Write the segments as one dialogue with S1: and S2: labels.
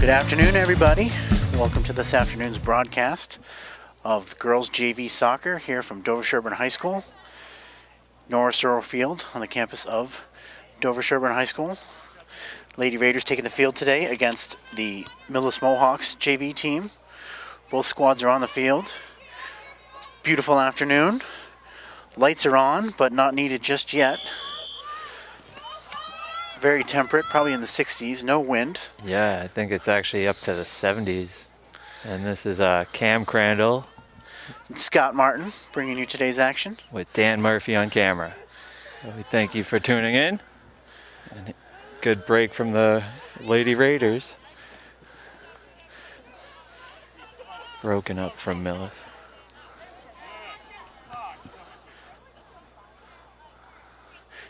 S1: Good afternoon, everybody. Welcome to this afternoon's broadcast of girls JV soccer here from Dover-Sherborn High School, Norris Earl Field on the campus of Dover-Sherborn High School. Lady Raiders taking the field today against the Millis Mohawks JV team. Both squads are on the field. It's a beautiful afternoon. Lights are on, but not needed just yet. Very temperate, probably in the 60s, no wind.
S2: Yeah, I think it's actually up to the 70s. And this is Cam Crandall.
S1: And Scott Martin bringing you today's action.
S2: With Dan Murphy on camera. So we thank you for tuning in. And good break from the Lady Raiders. Broken up from Millis.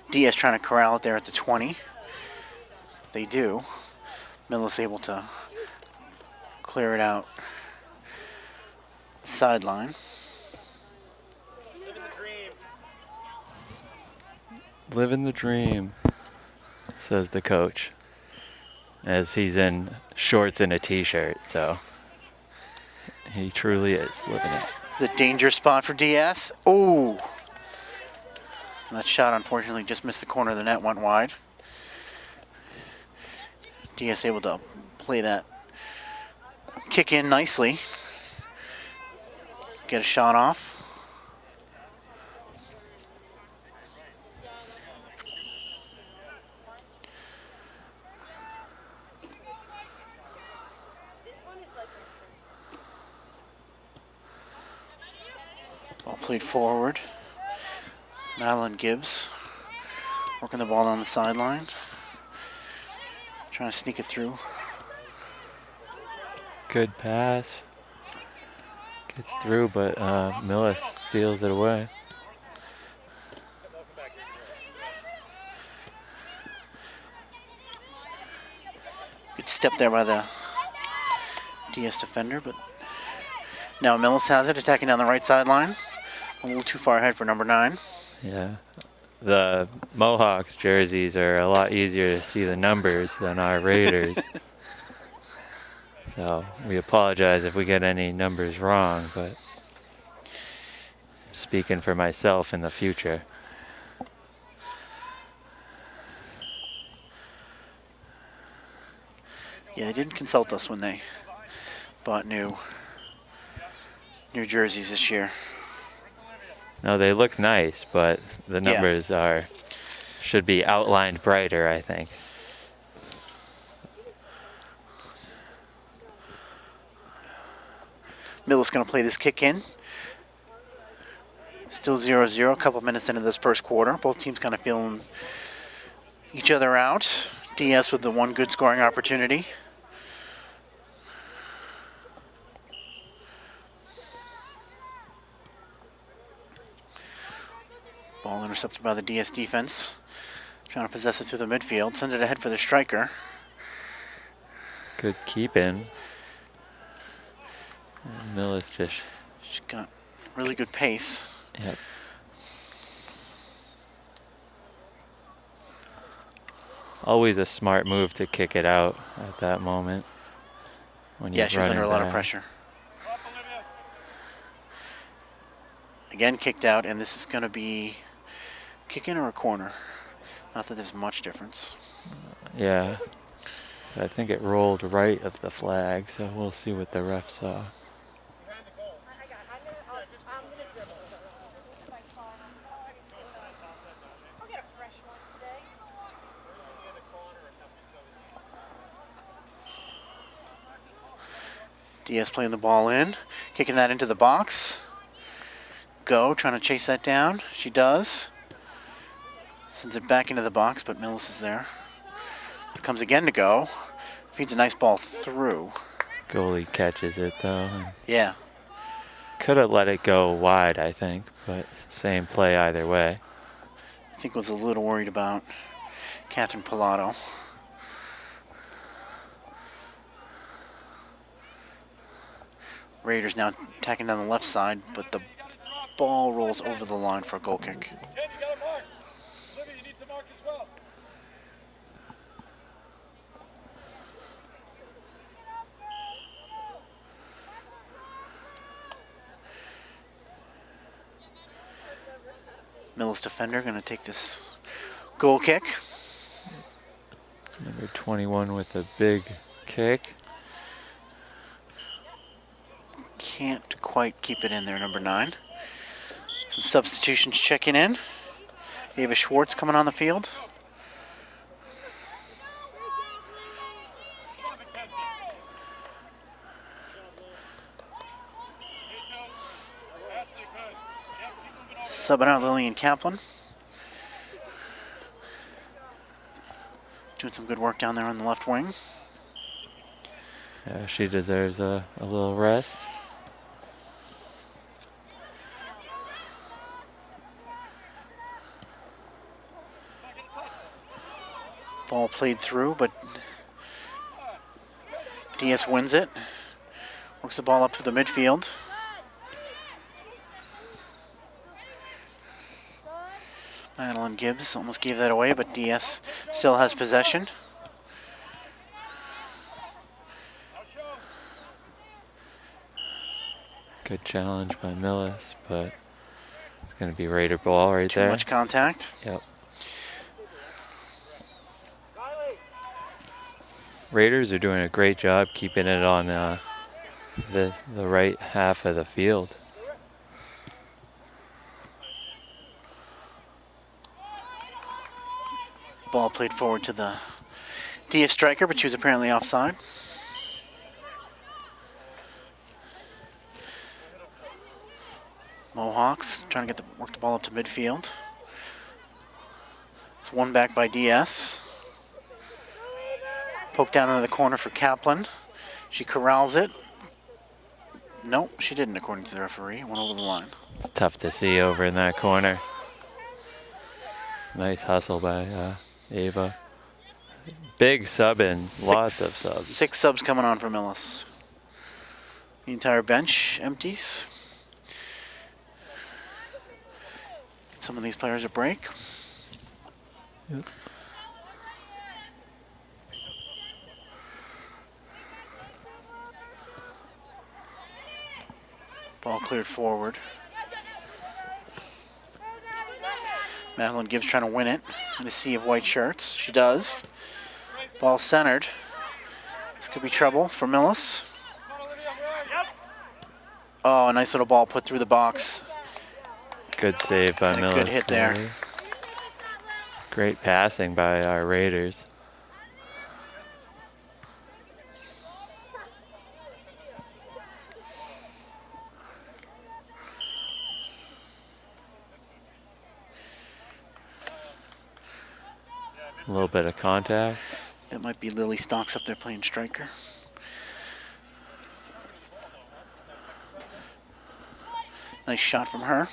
S1: Diaz trying to corral it there at the 20. They do. Millis able to clear it out. Sideline.
S2: Living the dream, says the coach, as he's in shorts and a t-shirt, so he truly is living it.
S1: It's a danger spot for Diaz. Oh! That shot, unfortunately, just missed the corner of the net, went wide. Diaz able to play that kick in nicely. Get a shot off. Ball played forward. Madeline Gibbs working the ball on the sideline. Trying to sneak it through.
S2: Good pass. Gets through, but Millis steals it away.
S1: Good step there by the DS defender, but now Millis has it, attacking down the right sideline. A little too far ahead for number 9.
S2: Yeah. The Mohawks jerseys are a lot easier to see the numbers than our Raiders. So we apologize if we get any numbers wrong, but speaking for myself in the future.
S1: Yeah, they didn't consult us when they bought new jerseys this year.
S2: No, they look nice, but the numbers should be outlined brighter, I think.
S1: Millis going to play this kick in. Still 0-0, a couple minutes into this first quarter. Both teams kind of feeling each other out. DS with the one good scoring opportunity. Ball intercepted by the DS defense. Trying to possess it through the midfield. Send it ahead for the striker.
S2: Good keep in. And Millis
S1: She's got really good pace.
S2: Yep. Always a smart move to kick it out at that moment. When
S1: Yeah, she was under a lot of pressure. Again kicked out, and this is going to be kick in or a corner. Not that there's much difference.
S2: Yeah. I think it rolled right of the flag, so we'll see what the ref saw.
S1: Diaz playing the ball in, kicking that into the box. Go, trying to chase that down. She does. Sends it back into the box, but Millis is there. It comes again to go. Feeds a nice ball through.
S2: Goalie catches it, though.
S1: Yeah.
S2: Could have let it go wide, I think, but same play either way.
S1: I think was a little worried about Catherine Pilato. Raiders now attacking down the left side, but the ball rolls over the line for a goal kick. Millis defender going to take this goal kick.
S2: Number 21 with a big kick.
S1: Can't quite keep it in there, number 9. Some substitutions checking in. Ava Schwartz coming on the field. Subbing out Lillian Kaplan. Doing some good work down there on the left wing.
S2: Yeah, she deserves a little rest.
S1: Ball played through, but DS wins it. Works the ball up to the midfield. Madeline Gibbs almost gave that away, but DS still has possession.
S2: Good challenge by Millis, but it's going to be Raider ball right there.
S1: Too much contact.
S2: Yep. Raiders are doing a great job keeping it on the right half of the field.
S1: Ball played forward to the DS striker, but she was apparently offside. Mohawks trying to work the ball up to midfield. It's won back by DS. Poked down into the corner for Kaplan. She corrals it. Nope, she didn't, according to the referee. Went over the line.
S2: It's tough to see over in that corner. Nice hustle by Ava. Big sub in, lots of subs.
S1: 6 subs coming on for Millis. The entire bench empties. Get some of these players a break.
S2: Yep.
S1: Ball cleared forward. Madeline Gibbs trying to win it in a sea of white shirts. She does. Ball centered. This could be trouble for Millis. Oh, a nice little ball put through the box.
S2: Good save by Millis.
S1: Good hit there.
S2: Great passing by our Raiders. A little bit of contact.
S1: That might be Lily Stocks up there playing striker. Nice shot from her.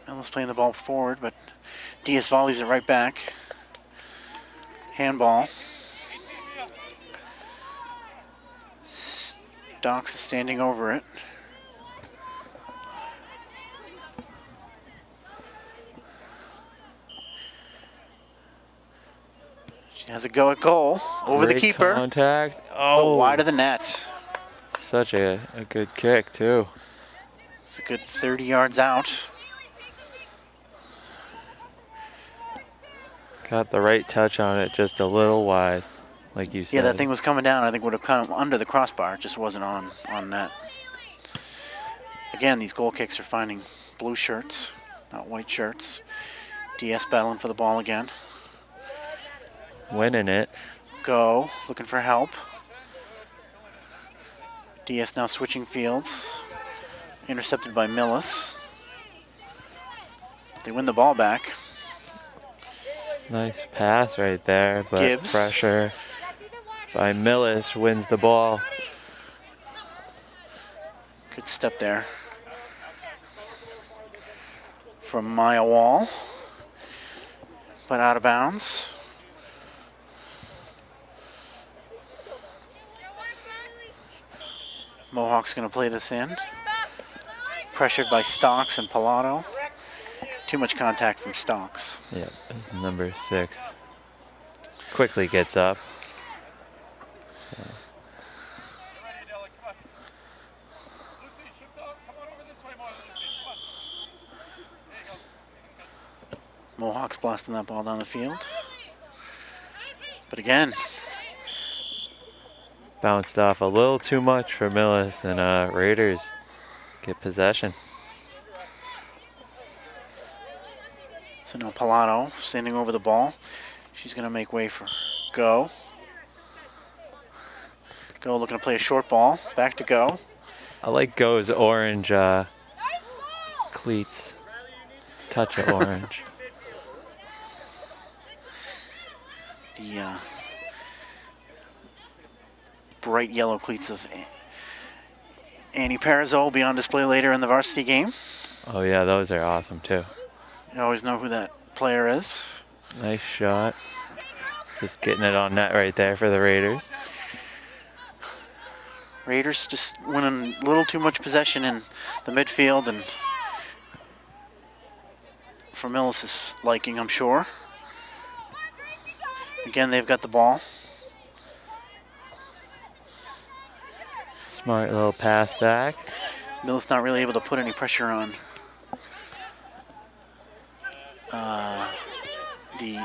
S1: Millis playing the ball forward, but Diaz volleys it right back. Handball. Stocks is standing over it. She has a go at goal over
S2: Great
S1: the keeper.
S2: Contact.
S1: Oh, wide of the net.
S2: Such a good kick too.
S1: It's a good 30 yards out.
S2: Got the right touch on it, just a little wide, like you said.
S1: Yeah, that thing was coming down. I think would have come under the crossbar. It just wasn't on net. Again, these goal kicks are finding blue shirts, not white shirts. DS battling for the ball again.
S2: Winning it.
S1: Go, looking for help. DS now switching fields. Intercepted by Millis. They win the ball back.
S2: Nice pass right there, but
S1: Gibbs.
S2: Pressure by Millis wins the ball.
S1: Good step there from Maya Wall, but out of bounds. Mohawk's going to play this in. Pressured by Stocks and Pilato. Too much contact from Stocks.
S2: Yep, it's number 6. Quickly gets up.
S1: Mohawks blasting that ball down the field. But again,
S2: Bounced off a little too much for Millis, and Raiders get possession.
S1: so now Pilato standing over the ball. She's going to make way for Go. Go looking to play a short ball. Back to Go.
S2: I like Go's orange cleats. Touch of orange.
S1: The bright yellow cleats of Annie Parazzo will be on display later in the varsity game.
S2: Oh yeah, those are awesome too.
S1: You always know who that player is.
S2: Nice shot. Just getting it on net right there for the Raiders.
S1: Raiders just winning a little too much possession in the midfield, and for Millis' liking, I'm sure. Again, they've got the ball.
S2: Smart little pass back.
S1: Millis not really able to put any pressure on the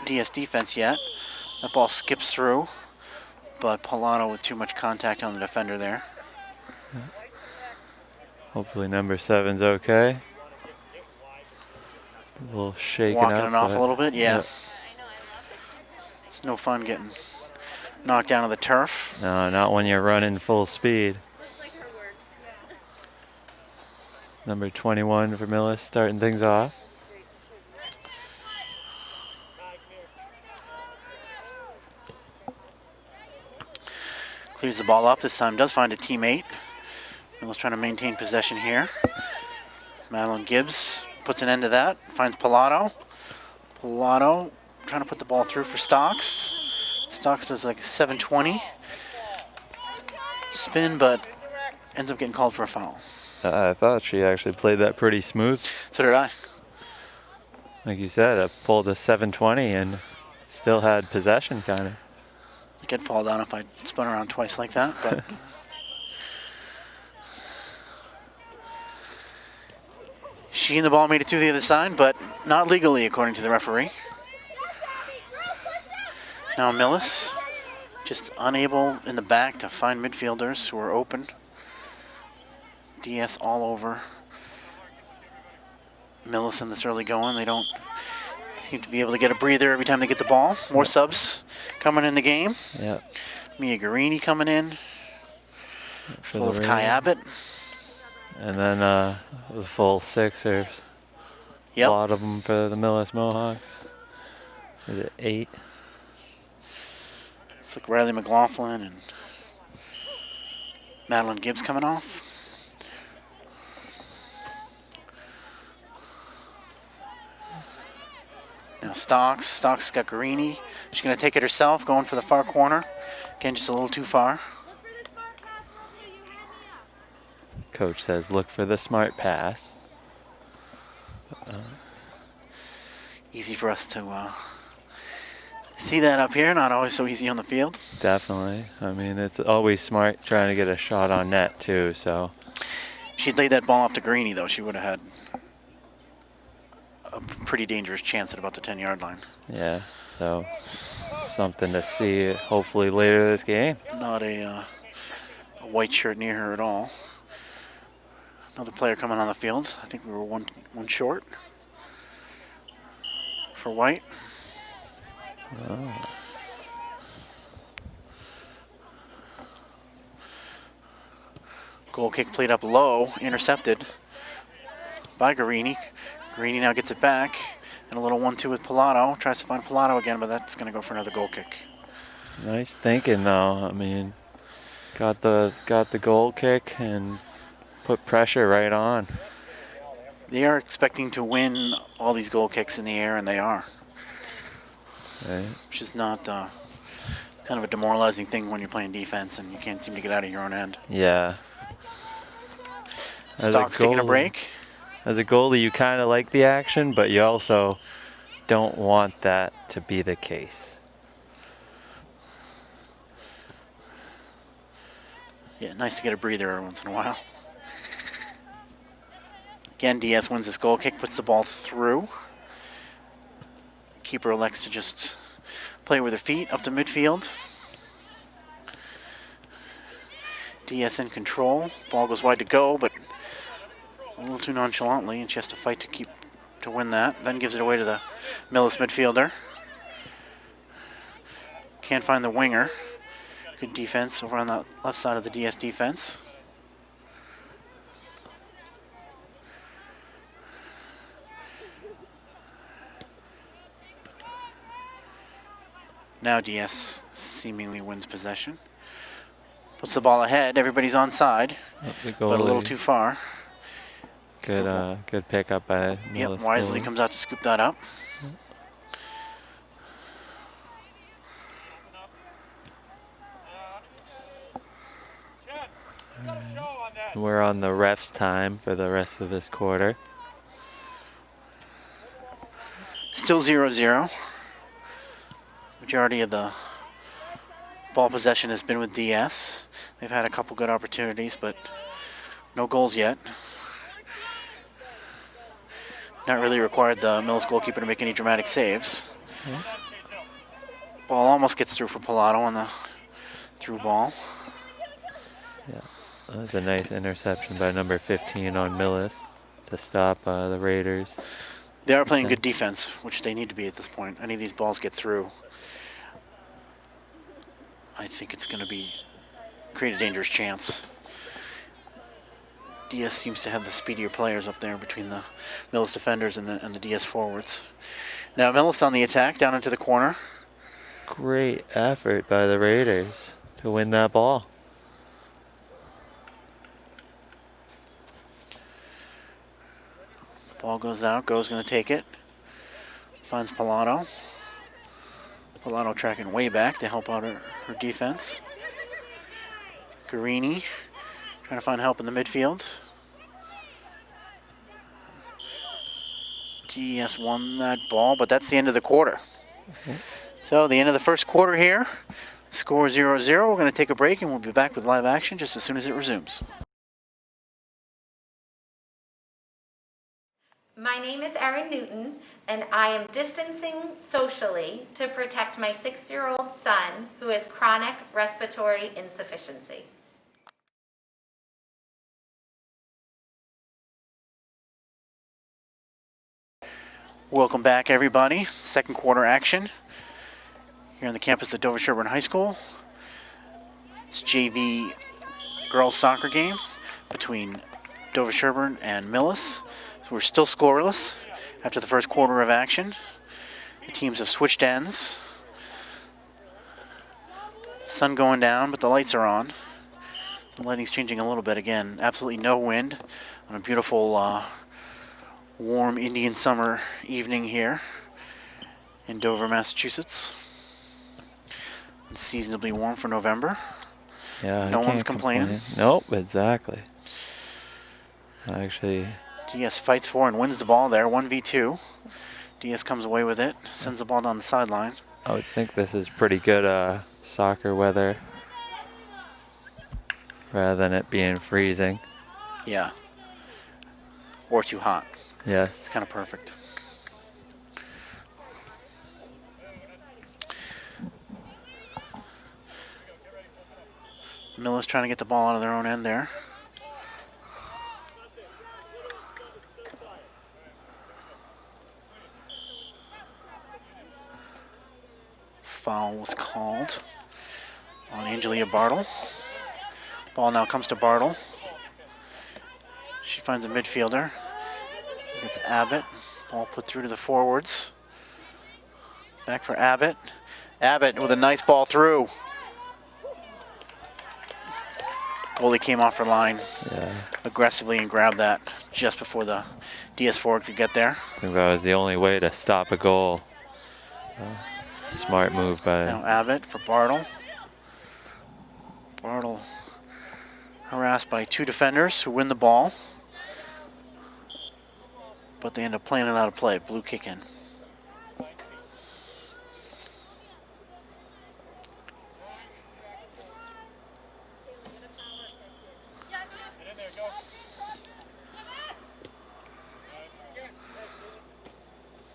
S1: DS defense yet. That ball skips through, but Pilato with too much contact on the defender there.
S2: Hopefully number 7's okay. A little shaken
S1: Walking
S2: up.
S1: it off a
S2: but-
S1: little bit, yeah.
S2: Yep.
S1: It's no fun getting knocked down on the turf.
S2: No, not when you're running full speed. Number 21 for Millis starting things off.
S1: Clears the ball up this time, does find a teammate. Millis trying to maintain possession here. Madeline Gibbs puts an end to that, finds Pilato. Pilato trying to put the ball through for Stocks. Stocks does like a 720 spin, but ends up getting called for a foul.
S2: I thought she actually played that pretty smooth.
S1: So did I.
S2: Like you said, I pulled a 720 and still had possession kind of.
S1: I could fall down if I spun around twice like that, but she and the ball made it to the other side, but not legally, according to the referee. Now Millis just unable in the back to find midfielders who are open. DS all over Millis in this early going. They don't seem to be able to get a breather every time they get the ball. More subs coming in the game.
S2: Yeah.
S1: Mia Guarini coming in, as well as Kai
S2: Raiders.
S1: Abbott.
S2: And then the full 6 or a
S1: Yep.
S2: lot of them for the Millis Mohawks. Is it 8?
S1: It's like Riley McLaughlin and Madeline Gibbs coming off. Now Stocks got Guarini. She's going to take it herself, going for the far corner. Again, just a little too far.
S2: Coach says look for the smart pass.
S1: Easy for us to see that up here. Not always so easy on the field.
S2: Definitely. I mean, it's always smart trying to get a shot on net too, so.
S1: If she'd laid that ball off to Guarini, though, she would have had a pretty dangerous chance at about the 10-yard line.
S2: Yeah, so something to see hopefully later this game.
S1: Not a white shirt near her at all. Another player coming on the field. I think we were one short for white.
S2: Oh.
S1: Goal kick played up low, intercepted by Guarini. Guarini now gets it back. And a little 1-2 with Pilato. Tries to find Pilato again, but that's going to go for another goal kick.
S2: Nice thinking though. I mean, got the goal kick and put pressure right on.
S1: They are expecting to win all these goal kicks in the air, and they are.
S2: Right.
S1: Which is not kind of a demoralizing thing when you're playing defense and you can't seem to get out of your own end.
S2: Yeah. As a
S1: Stocks taking a
S2: goalie-
S1: break.
S2: As a goalie, you kind of like the action, but you also don't want that to be the case.
S1: Yeah, nice to get a breather every once in a while. Again, DS wins this goal kick, puts the ball through. Keeper elects to just play with her feet up to midfield. DS in control. Ball goes wide to go, but a little too nonchalantly, and she has to fight to win that. Then gives it away to the Millis midfielder. Can't find the winger. Good defense over on the left side of the DS defense. Now DS seemingly wins possession. Puts the ball ahead. Everybody's onside, but a little too far.
S2: Good pickup by Millis.
S1: Yep, wisely comes out to scoop that up.
S2: We're on the ref's time for the rest of this quarter.
S1: Still 0-0. Majority of the ball possession has been with DS. They've had a couple good opportunities, but no goals yet. Not really required the Millis goalkeeper to make any dramatic saves. Ball almost gets through for Pilato on the through ball.
S2: Yeah, that was a nice interception by number 15 on Millis to stop the Raiders.
S1: They are playing good defense, which they need to be at this point. Any of these balls get through, I think it's going to create a dangerous chance. DS seems to have the speedier players up there between the Millis defenders and the DS forwards. Now Millis on the attack, down into the corner.
S2: Great effort by the Raiders to win that ball.
S1: Ball goes out, Go's going to take it. Finds Pilato. Pilato tracking way back to help out her defense. Guarini trying to find help in the midfield. DS won that ball, but that's the end of the quarter. So the end of the first quarter here. Score 0-0. We're going to take a break and we'll be back with live action just as soon as it resumes.
S3: My name is Erin Newton, and I am distancing socially to protect my 6-year-old son who has chronic respiratory insufficiency.
S1: Welcome back, everybody. Second quarter action here on the campus of Dover-Sherborn High School. It's JV girls soccer game between Dover-Sherborn and Millis. So we're still scoreless after the first quarter of action. The teams have switched ends. Sun going down, but the lights are on. The lighting's changing a little bit again. Absolutely no wind on a beautiful warm Indian summer evening here in Dover, Massachusetts. It's seasonably warm for November.
S2: Yeah,
S1: no one's complaining.
S2: Nope, exactly. Actually,
S1: DS fights for and wins the ball there, 1v2. DS comes away with it, sends the ball down the sideline.
S2: I would think this is pretty good soccer weather rather than it being freezing.
S1: Yeah. Or too hot.
S2: Yes.
S1: It's kind of perfect. Millis trying to get the ball out of their own end there. Foul was called on Angelia Bartle. Ball now comes to Bartle. She finds a midfielder. It's Abbott. Ball put through to the forwards. Back for Abbott. Abbott with a nice ball through. Goalie came off her line aggressively and grabbed that just before the DS forward could get there.
S2: I think that was the only way to stop a goal. Smart move by...
S1: Now Abbott for Bartle. Bartle harassed by two defenders who win the ball. But they end up playing it out of play. Blue kick in.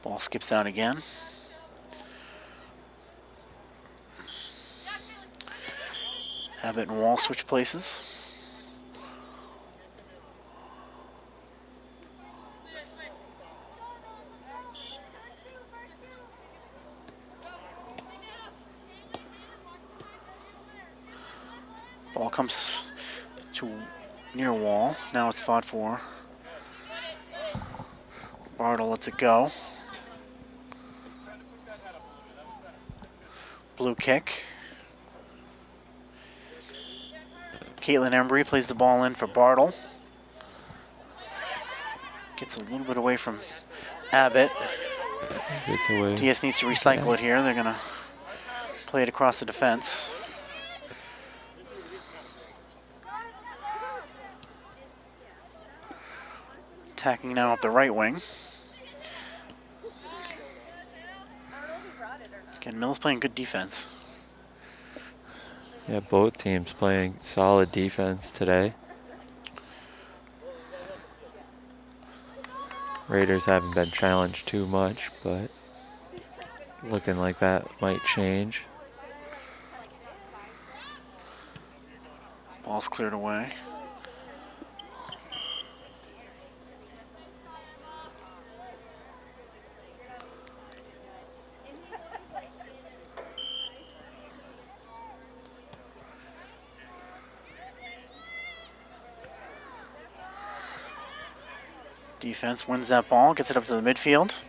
S1: Ball skips out again. Abbott and Wall switch places. Ball comes to near Wall. Now it's fought for. Bartle lets it go. Blue kick. Caitlin Embry plays the ball in for Bartle. Gets a little bit away from Abbott.
S2: Gets away.
S1: DS needs to recycle it here. They're going to play it across the defense. Attacking now up the right wing. Again, Millis playing good defense.
S2: Yeah, both teams playing solid defense today. Raiders haven't been challenged too much, but looking like that might change.
S1: Ball's cleared away. Defense wins that ball, gets it up to the midfield.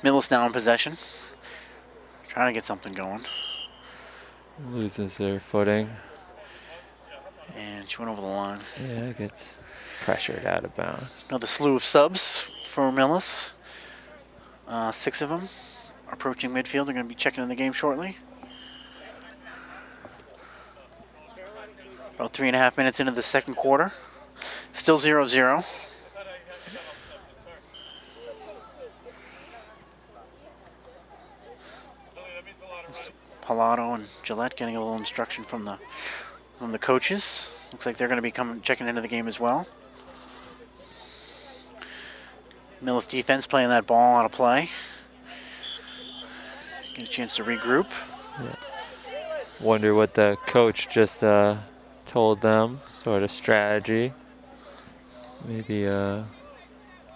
S1: Millis now in possession. Trying to get something going.
S2: Loses their footing.
S1: And she went over the line.
S2: Yeah, gets pressured out of bounds.
S1: Another slew of subs for Millis. 6 of them approaching midfield. They're going to be checking in the game shortly. About 3.5 minutes into the second quarter. Still 0-0. Pilato and Gillette getting a little instruction from the coaches. Looks like they're going to be checking into the game as well. Millis defense playing that ball out of play. Get a chance to regroup.
S2: Yeah. Wonder what the coach just told them. Sort of strategy. Maybe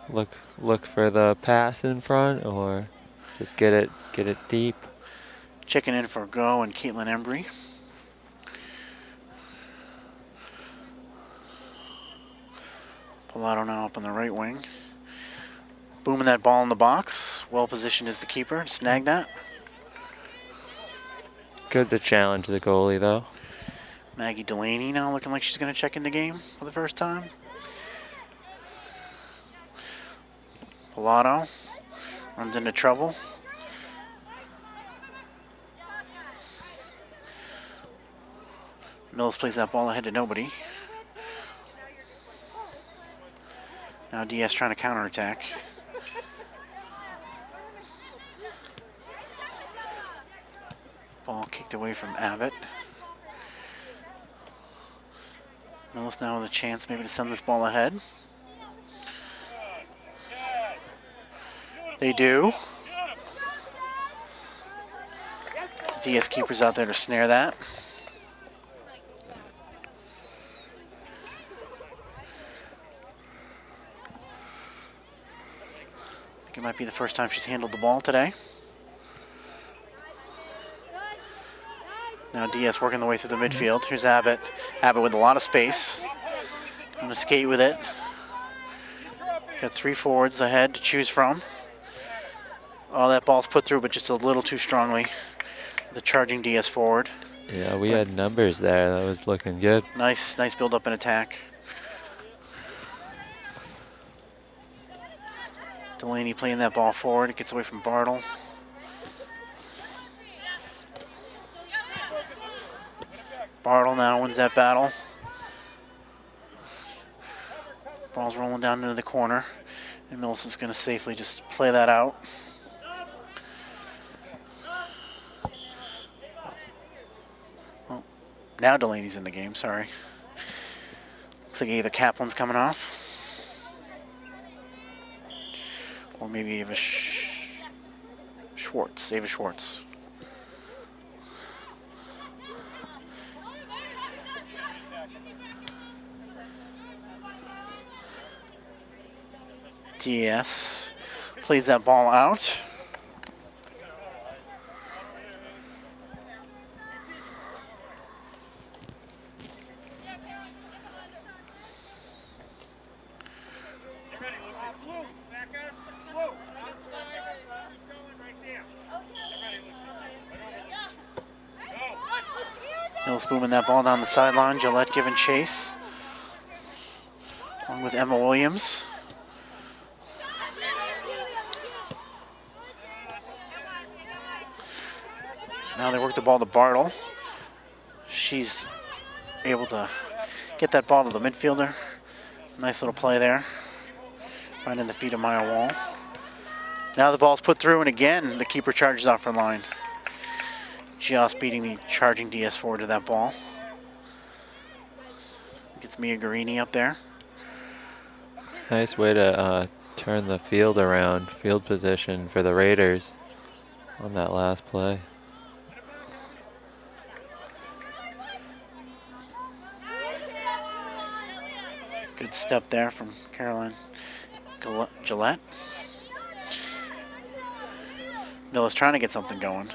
S2: look for the pass in front, or just get it deep.
S1: Checking in for Go and Caitlin Embry. Pilato now up on the right wing. Booming that ball in the box. Well positioned as the keeper. Snag that.
S2: Good to challenge the goalie, though.
S1: Maggie Delaney now looking like she's going to check in the game for the first time. Pilato runs into trouble. Millis plays that ball ahead to nobody. Now DS trying to counterattack. Ball kicked away from Abbott. Millis now with a chance maybe to send this ball ahead. They do. The DS keeper's out there to snare that. I think it might be the first time she's handled the ball today. Now DS working the way through the midfield. Here's Abbott. Abbott with a lot of space. Going to skate with it. Got 3 forwards ahead to choose from. Oh, that ball's put through, but just a little too strongly. The charging DS forward.
S2: Yeah, we had numbers there. That was looking good.
S1: Nice build up and attack. Delaney playing that ball forward. It gets away from Bartle. Bartle now wins that battle. Ball's rolling down into the corner. And Millis is going to safely just play that out. Now Delaney's in the game, sorry. Looks like Ava Kaplan's coming off. Or maybe Ava Schwartz. Ava Schwartz. DS plays that ball out. Millis booming that ball down the sideline. Gillette giving chase. Along with Emma Williams. Now they work the ball to Bartle. She's able to get that ball to the midfielder. Nice little play there. Finding the feet of Maya Wall. Now the ball's put through, and again, the keeper charges off her line. Just beating the charging DS forward to that ball. Gets Mia Guarini up there.
S2: Nice way to turn the field around, field position for the Raiders on that last play.
S1: Good step there from Caroline Gillette. Millis trying to get something going.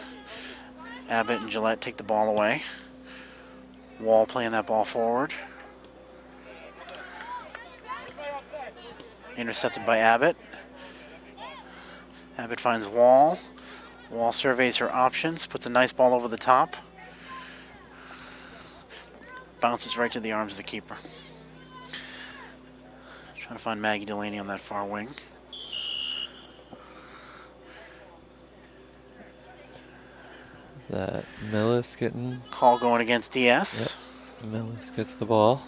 S1: Abbott and Gillette take the ball away. Wall playing that ball forward. Intercepted by Abbott. Abbott finds Wall. Wall surveys her options, puts a nice ball over the top. Bounces right to the arms of the keeper. Trying to find Maggie Delaney on that far wing.
S2: Is that Millis getting?
S1: Call going against DS.
S2: Yep. Millis gets the ball.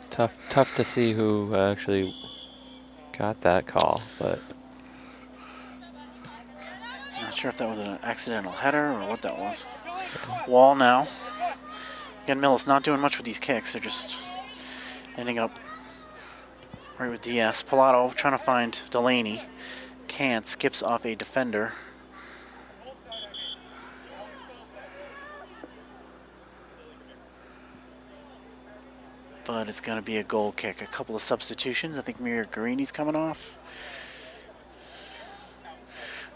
S2: Tough to see who actually got that call, but
S1: not sure if that was an accidental header or what that was. Wall now. Again, Millis not doing much with these kicks. They're just ending up right with DS. Pilato trying to find Delaney. Can't. Skips off a defender. But it's going to be a goal kick. A couple of substitutions. I think Mia Guarini's coming off.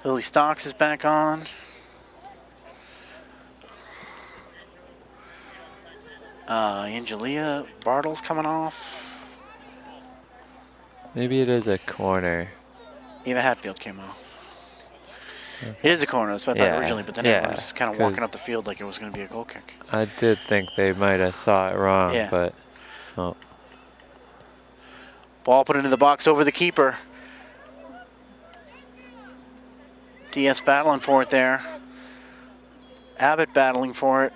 S1: Lily Stocks is back on. Angelia Bartle's coming off.
S2: maybe it is a corner.
S1: Eva Hatfield came off. Okay. It is a corner, that's what I thought originally, but then everyone was kind of walking up the field like it was going to be a goal kick.
S2: I did think they might have saw it wrong, but oh.
S1: Ball put into the box over the keeper. DS battling for it there. Abbott battling for it.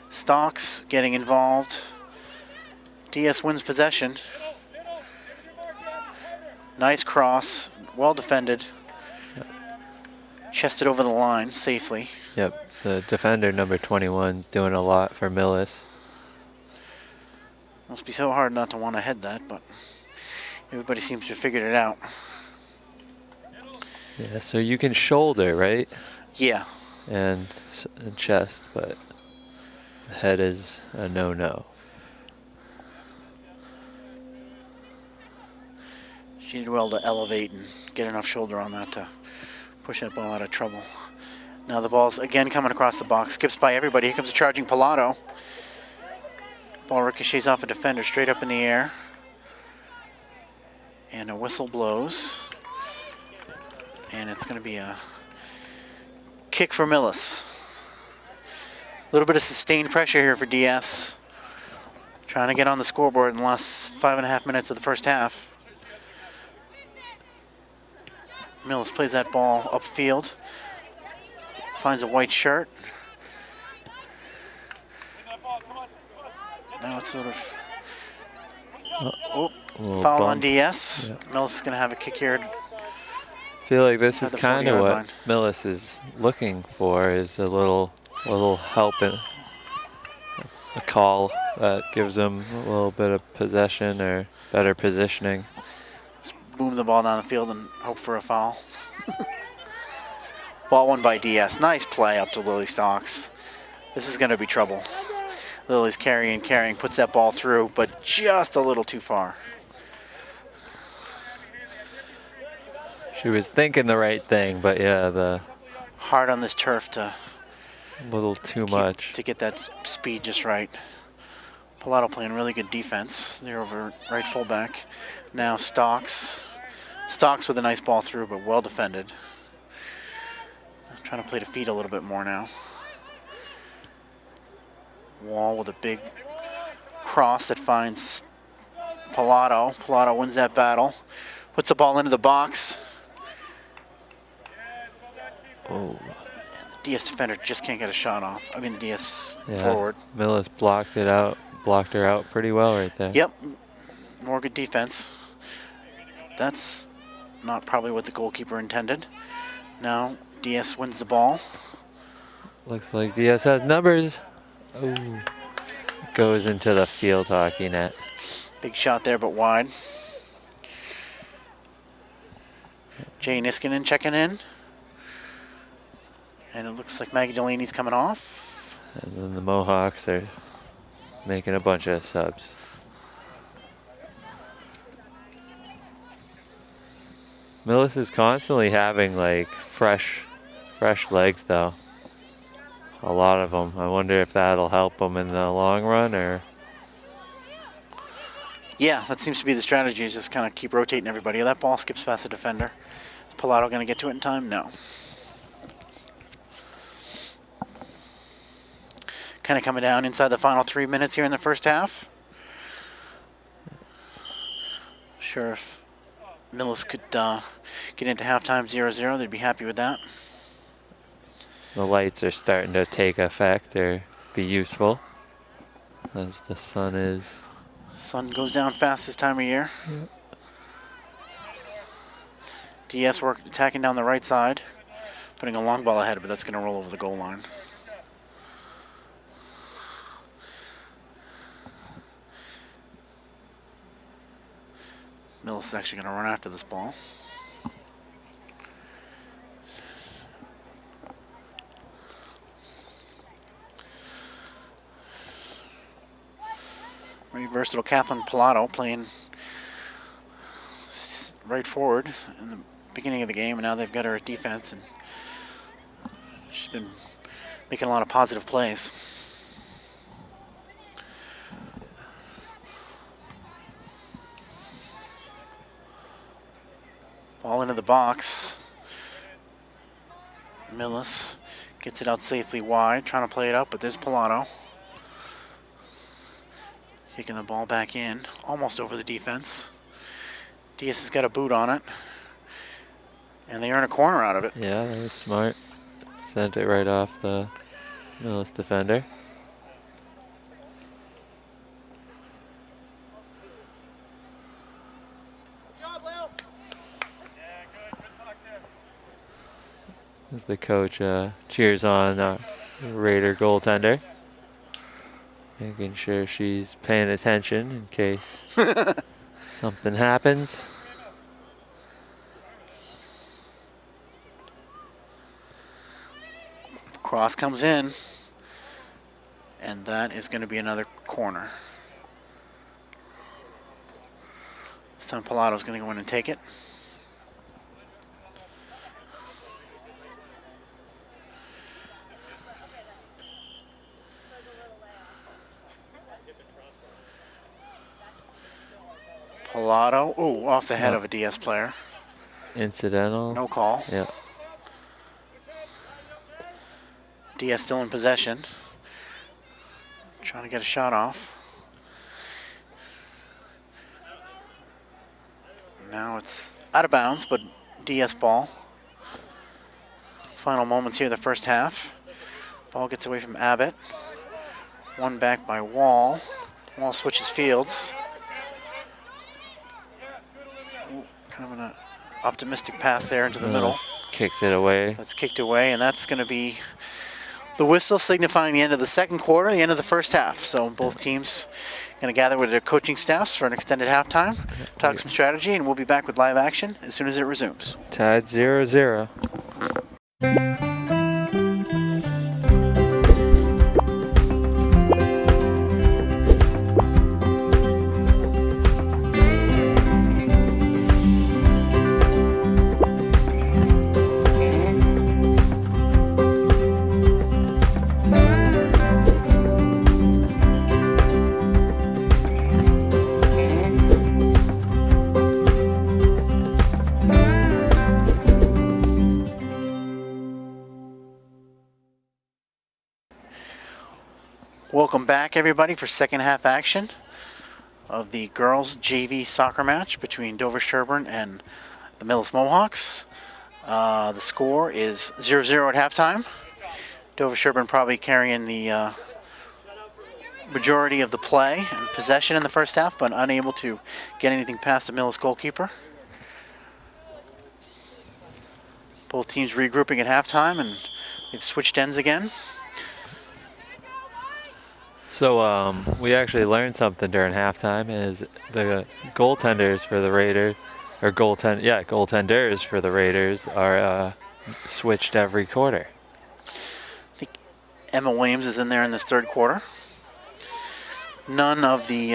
S1: Stocks getting involved. DS wins possession. Nice cross, well defended. Chested over the line safely.
S2: Yep, the defender number 21's doing a lot for Millis.
S1: Must be so hard not to want to head that, but everybody seems to have figured it out.
S2: Yeah, so you can shoulder, right?
S1: Yeah.
S2: And chest, but head is a no-no.
S1: She did well to elevate and get enough shoulder on that to push that ball out of trouble. Now the ball's again coming across the box. Skips by everybody. Here comes a charging Pilato. Ball ricochets off a defender straight up in the air. And a whistle blows. And it's going to be a kick for Millis. A little bit of sustained pressure here for DS. Trying to get on the scoreboard in the last 5.5 minutes of the first half. Millis plays that ball upfield. Finds a white shirt. Now it's sort of foul on DS. Yeah. Millis is going to have a kick here.
S2: I feel like this is kind of what Millis is looking for, is a little a little help in a call that gives them a little bit of possession or better positioning.
S1: Just boom the ball down the field and hope for a foul. Ball won by DS. Nice play up to Lily Stocks. This is going to be trouble. Lily's carrying, puts that ball through, but just a little too far.
S2: She was thinking the right thing, but yeah, the
S1: Hard on this turf to
S2: little too much.
S1: to get that speed just right. Pilato playing really good defense. They're over right fullback. Now Stocks. Stocks with a nice ball through, but well defended. Trying to play to feet a little bit more now. Wall with a big cross that finds Pilato. Pilato wins that battle. Puts the ball into the box.
S2: Oh.
S1: The DS defender just can't get a shot off. I mean the DS
S2: Yeah,
S1: forward.
S2: Millis blocked her out pretty well right there.
S1: Yep. More good defense. That's not probably what the goalkeeper intended. Now DS wins the ball.
S2: Looks like DS has numbers. Oh. Goes into the field hockey net.
S1: Big shot there, but wide. Jay Niskanen checking in. And it looks like Maggie Delaney's coming off.
S2: And then the Mohawks are making a bunch of subs. Millis is constantly having like fresh legs though. A lot of them. I wonder if that'll help them in the long run or.
S1: Yeah, that seems to be the strategy, is just kind of keep rotating everybody. That ball skips past the defender. Is Pilato going to get to it in time? No. Kind of coming down inside the final 3 minutes here in the first half. Sure, if Millis could get into halftime 0-0, they'd be happy with that.
S2: The lights are starting to take effect or be useful as the sun is.
S1: Sun goes down fast this time of year.
S2: Yep.
S1: DS work attacking down the right side, putting a long ball ahead, but that's going to roll over the goal line. Millis is actually going to run after this ball. Very versatile Kathleen Pilato playing right forward in the beginning of the game, and now they've got her at defense, and she's been making a lot of positive plays. Ball into the box. Millis gets it out safely wide, trying to play it up, but there's Pilato. Kicking the ball back in, almost over the defense. DS has got a boot on it, and they earn a corner out of it.
S2: Yeah, that was smart. Sent it right off the Millis defender. As the coach cheers on Raider goaltender, making sure she's paying attention in case something happens.
S1: Cross comes in, and that is going to be another corner. This time Pilato's going to go in and take it. Pilato, oh, off the head of a DS player.
S2: Incidental.
S1: No call.
S2: Yeah.
S1: DS still in possession. Trying to get a shot off. Now it's out of bounds, but DS ball. Final moments here, the first half. Ball gets away from Abbott. One back by Wall. Wall switches fields. Ooh, kind of an optimistic pass there into the middle.
S2: Kicks it away.
S1: That's kicked away, and that's going to be The whistle signifying the end of the second quarter, the end of the first half. So both teams going to gather with their coaching staffs for an extended halftime, talk some strategy, and we'll be back with live action as soon as it resumes.
S2: Tied 0-0.
S1: Welcome back, everybody, for second half action of the girls' JV soccer match between Dover-Sherborn and the Millis Mohawks. The score is 0-0 at halftime. Dover-Sherborn probably carrying the majority of the play and possession in the first half, but unable to get anything past the Millis goalkeeper. Both teams regrouping at halftime, and they've switched ends again.
S2: So we actually learned something during halftime. Is the goaltenders for the Raiders, or goaltenders for the Raiders are switched every quarter.
S1: I think Emma Williams is in there in this third quarter. None of the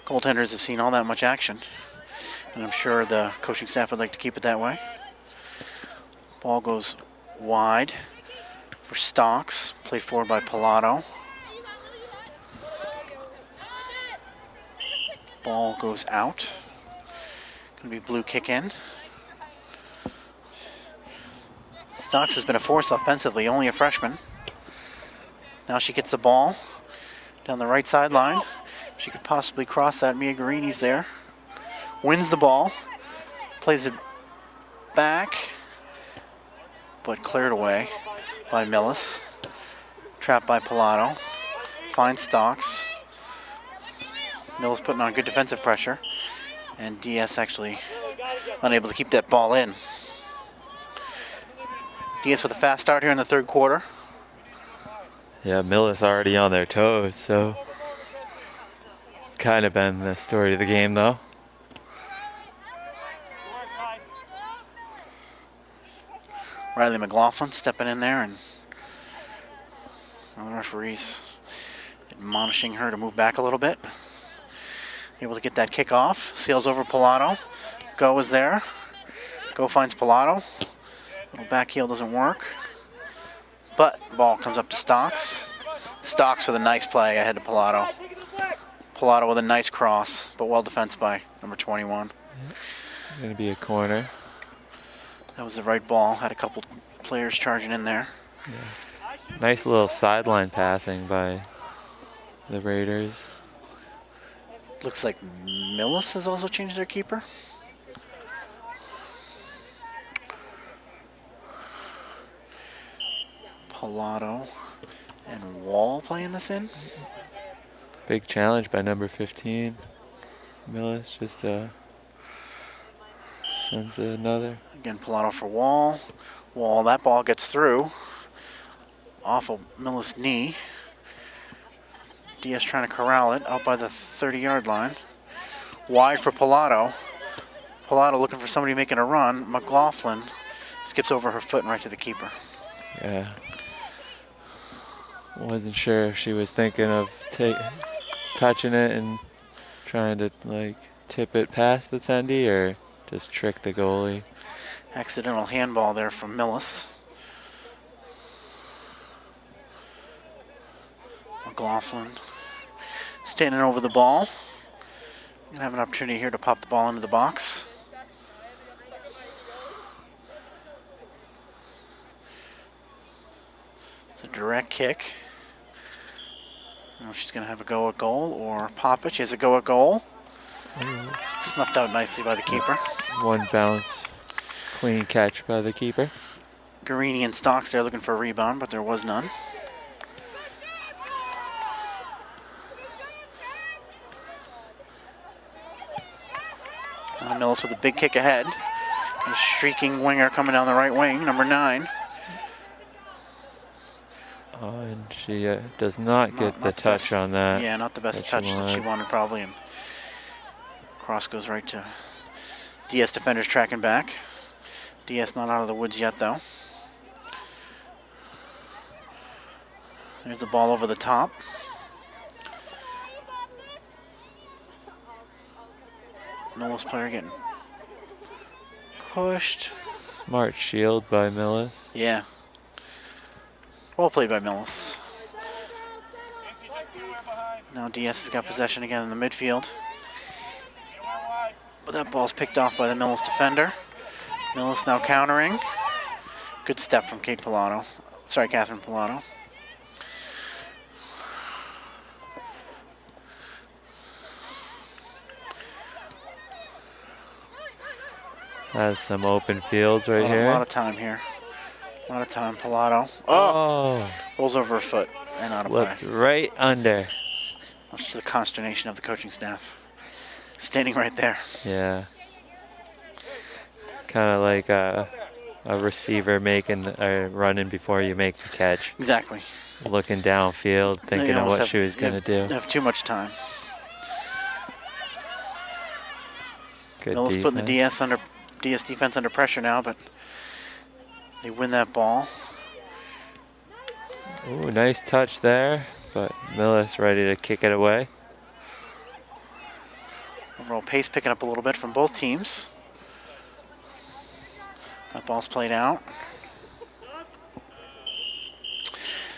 S1: goaltenders have seen all that much action, and I'm sure the coaching staff would like to keep it that way. Ball goes wide for Stocks, played forward by Pilato. Ball goes out. Gonna be blue kick in. Stocks has been a force offensively, only a freshman. Now she gets the ball down the right sideline. She could possibly cross that. Mia Garini's there. Wins the ball. Plays it back, but cleared away by Millis. Trapped by Pilato. Finds Stocks. Millis putting on good defensive pressure, and DS actually unable to keep that ball in. DS with a fast start here in the third quarter.
S2: Yeah, Millis already on their toes, so it's kind of been the story of the game, though.
S1: Riley McLaughlin stepping in there, and the referees admonishing her to move back a little bit. Able to get that kick off. Sails over Pilato. Go is there. Go finds Pilato. Little back heel doesn't work. But ball comes up to Stocks. Stocks with a nice play ahead to Pilato. Pilato with a nice cross, but well defensed by number 21.
S2: Going to be a corner.
S1: That was the right ball. Had a couple players charging in there.
S2: Yeah. Nice little sideline passing by the Raiders.
S1: Looks like Millis has also changed their keeper. Pilato and Wall playing this in.
S2: Big challenge by number 15. Millis just sends another.
S1: Again, Pilato for Wall. Wall, that ball gets through. Off of Millis' knee. Diaz trying to corral it out by the 30-yard line. Wide for Pilato. Pilato looking for somebody making a run. McLaughlin skips over her foot and right to the keeper.
S2: Yeah. Wasn't sure if she was thinking of touching it and trying to tip it past the tendy or just trick the goalie.
S1: Accidental handball there from Millis. McLaughlin standing over the ball. Gonna have an opportunity here to pop the ball into the box. It's a direct kick. I don't know if she's gonna have a go at goal or pop it. She has a go at goal. Snuffed out nicely by the keeper.
S2: One bounce. Clean catch by the keeper.
S1: Garini and Stocks there looking for a rebound, but there was none. Millis with a big kick ahead. A streaking winger coming down the right wing, number 9.
S2: Oh, and she does not get the
S1: not
S2: touch
S1: best,
S2: on that.
S1: Yeah, not the best touch that she wanted probably. And cross goes right to DS defenders tracking back. DS not out of the woods yet though. There's the ball over the top. Millis player getting pushed.
S2: Smart shield by Millis.
S1: Yeah. Well played by Millis. Now DS has got possession again in the midfield. But that ball's picked off by the Millis defender. Millis now countering. Good step from Catherine Pilato.
S2: Has some open fields right here.
S1: A lot of time here. A lot of time. Pilato. Oh! Rolls over her foot and out of play.
S2: Slipped right under.
S1: Much to the consternation of the coaching staff. Standing right there.
S2: Yeah. Kind of like a receiver running before you make the catch.
S1: Exactly.
S2: Looking downfield, thinking of what she was going to do.
S1: They have too much time.
S2: Good
S1: Millis
S2: defense.
S1: putting the DS defense under pressure now, but they win that ball.
S2: Ooh, nice touch there, but Millis ready to kick it away.
S1: Overall pace picking up a little bit from both teams. That ball's played out.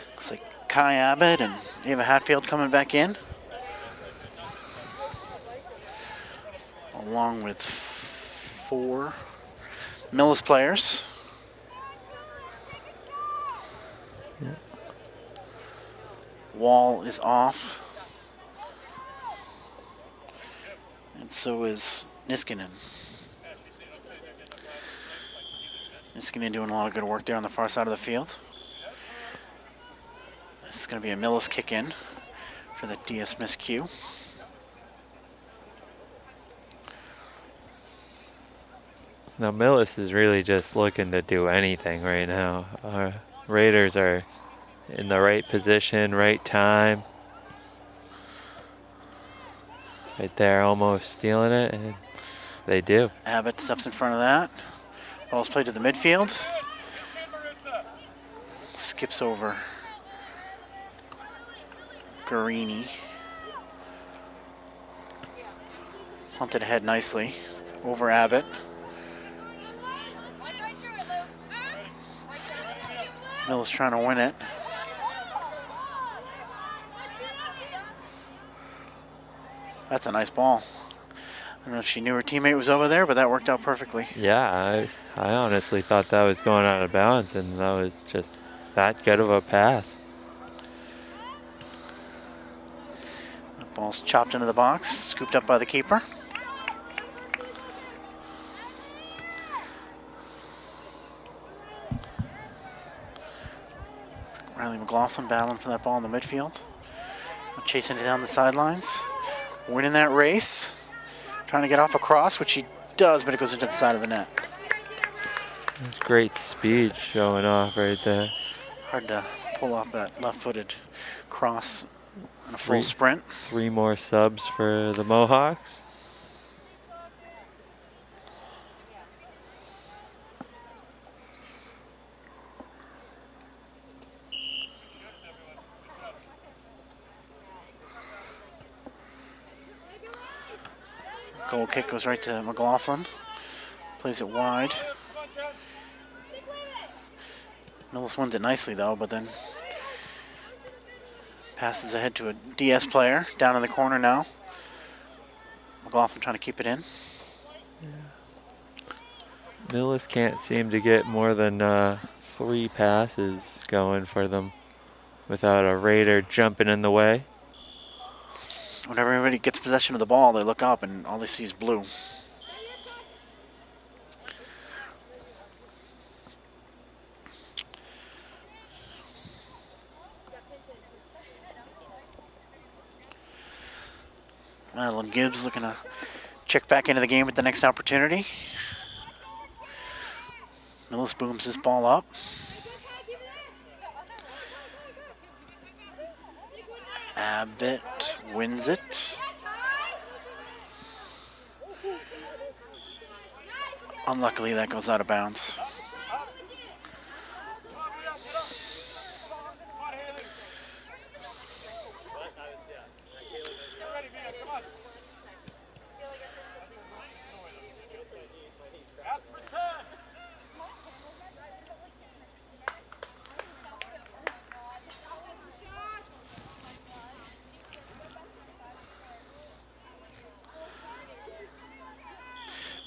S1: Looks like Kai Abbott and Ava Hatfield coming back in. Along with 4 Millis players.
S2: Yeah.
S1: Wall is off. And so is Niskanen. Niskanen doing a lot of good work there on the far side of the field. This is going to be a Millis kick in for the DS miscue.
S2: Now Millis is really just looking to do anything right now. Our Raiders are in the right position, right time. Right there, almost stealing it, and they do.
S1: Abbott steps in front of that. Ball's played to the midfield. Skips over Guarini. Punted ahead nicely over Abbott. Millis trying to win it. That's a nice ball. I don't know if she knew her teammate was over there, but that worked out perfectly.
S2: Yeah, I honestly thought that was going out of bounds, and that was just that good of a pass.
S1: That ball's chopped into the box, scooped up by the keeper. Riley McLaughlin battling for that ball in the midfield. Chasing it down the sidelines. Winning that race. Trying to get off a cross, which she does, but it goes into the side of the net.
S2: That's great speed showing off right there.
S1: Hard to pull off that left-footed cross on a full sprint.
S2: 3 more subs for the Mohawks.
S1: Goal kick goes right to McLaughlin. Plays it wide. Millis wins it nicely though, but then passes ahead to a DS player down in the corner now. McLaughlin trying to keep it in.
S2: Yeah. Millis can't seem to get more than 3 passes going for them without a Raider jumping in the way.
S1: Whenever everybody gets possession of the ball, they look up and all they see is blue. Madeline Gibbs looking to check back into the game at the next opportunity. Millis booms this ball up. Abbott wins it. Unluckily, that goes out of bounds.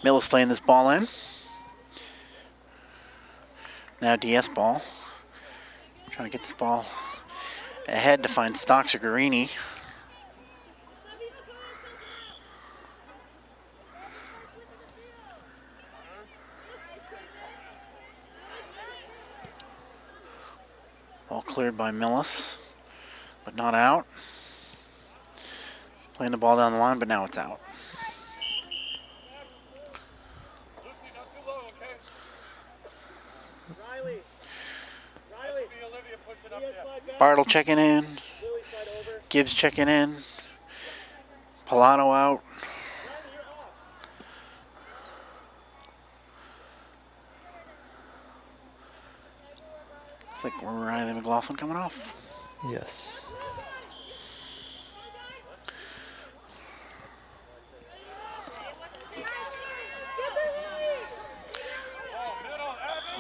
S1: Millis playing this ball in. Now DS ball. Trying to get this ball ahead to find Stocks or Guarini. Ball cleared by Millis, but not out. Playing the ball down the line, but now it's out. Bartle checking in. Gibbs checking in. Polano out. Looks like Riley McLaughlin coming off.
S2: Yes.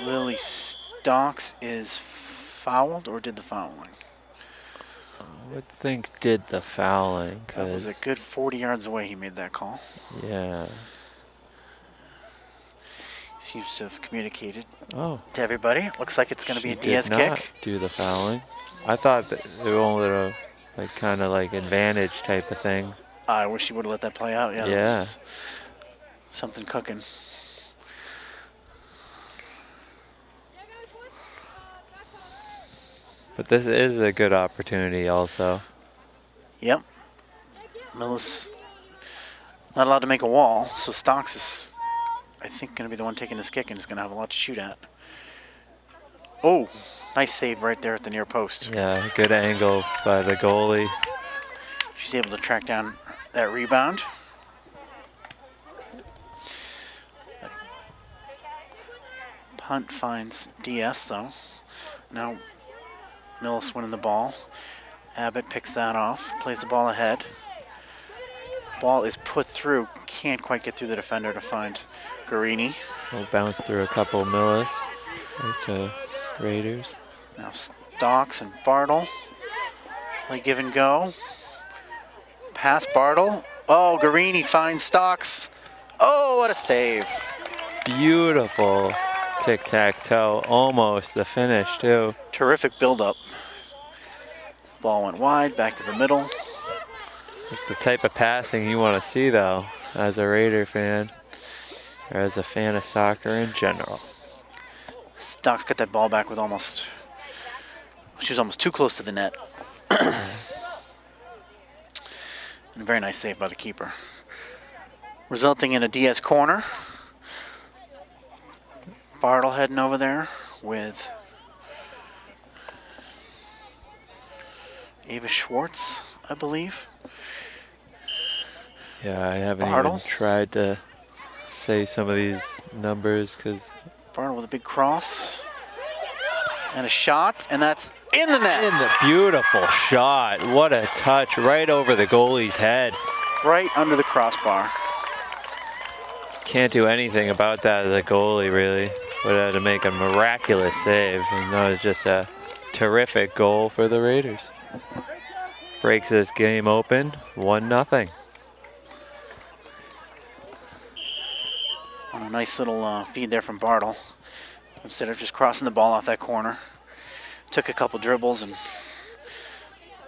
S1: Lily Stocks is fouled or did the fouling?
S2: I would think did the fouling.
S1: That was a good 40 yards away he made that call.
S2: Yeah.
S1: Seems to have communicated
S2: Oh.
S1: to everybody. Looks like it's going to be a DS
S2: did not
S1: kick.
S2: do the fouling. I thought that they were only a like kind of like advantage type of thing.
S1: I wish he would have let that play out. Yeah.
S2: Yeah.
S1: That was something cooking.
S2: But this is a good opportunity also.
S1: Yep. Millis not allowed to make a wall, so Stocks is, I think, going to be the one taking this kick and is going to have a lot to shoot at. Oh, nice save right there at the near post.
S2: Yeah, good angle by the goalie.
S1: She's able to track down that rebound. Punt finds DS, though. Now Millis winning the ball. Abbott picks that off, plays the ball ahead. Ball is put through, can't quite get through the defender to find Guarini.
S2: We'll bounce through a couple of Millis right to Raiders.
S1: Now Stocks and Bartle play give and go. Pass Bartle. Oh, Guarini finds Stocks. Oh, what a save.
S2: Beautiful tic-tac-toe. Almost the finish, too.
S1: Terrific build-up. Ball went wide, back to the middle.
S2: It's the type of passing you want to see, though, as a Raider fan, or as a fan of soccer in general.
S1: Stocks got that ball back with almost, she was almost too close to the net. And a very nice save by the keeper. Resulting in a DS corner. Bartle heading over there with Ava Schwartz, I believe.
S2: Yeah, I haven't
S1: Bartle?
S2: even tried to say some of these numbers because
S1: Bartle with a big cross. And a shot, and that's in the net.
S2: in the beautiful shot. What a touch right over the goalie's head.
S1: Right under the crossbar.
S2: Can't do anything about that as a goalie, really. Would have to make a miraculous save. And that was just a terrific goal for the Raiders. Breaks this game open, 1-0.
S1: A nice little feed there from Bartle. Instead of just crossing the ball off that corner. Took a couple dribbles and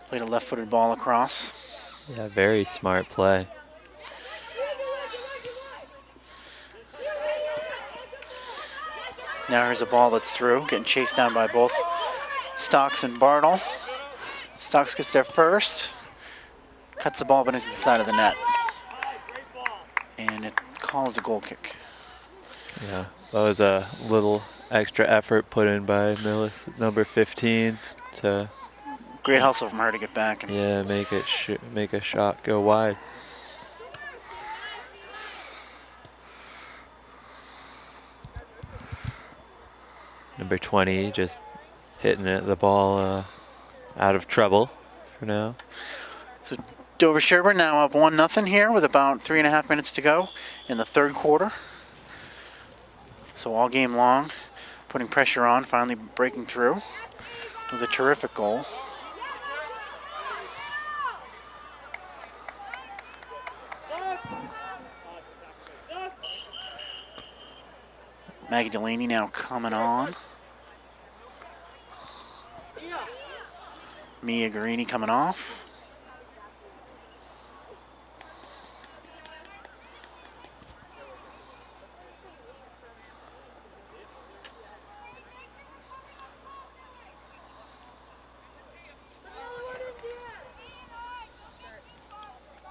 S1: played a left-footed ball across.
S2: Yeah, very smart play.
S1: Now here's a ball that's through, getting chased down by both Stocks and Bartle. Stocks gets there first, cuts the ball but into the side of the net. And it calls a goal kick.
S2: Yeah, that was a little extra effort put in by Millis, number 15, to
S1: Great hustle from her to get back. And
S2: Yeah, make a shot go wide. Number 20 just hitting the ball out of trouble for now.
S1: So Dover-Sherborn now up 1-0 here with about 3.5 minutes to go in the third quarter. So all game long, putting pressure on, finally breaking through with a terrific goal. Maggie Delaney now coming on. Mia Guarini coming off.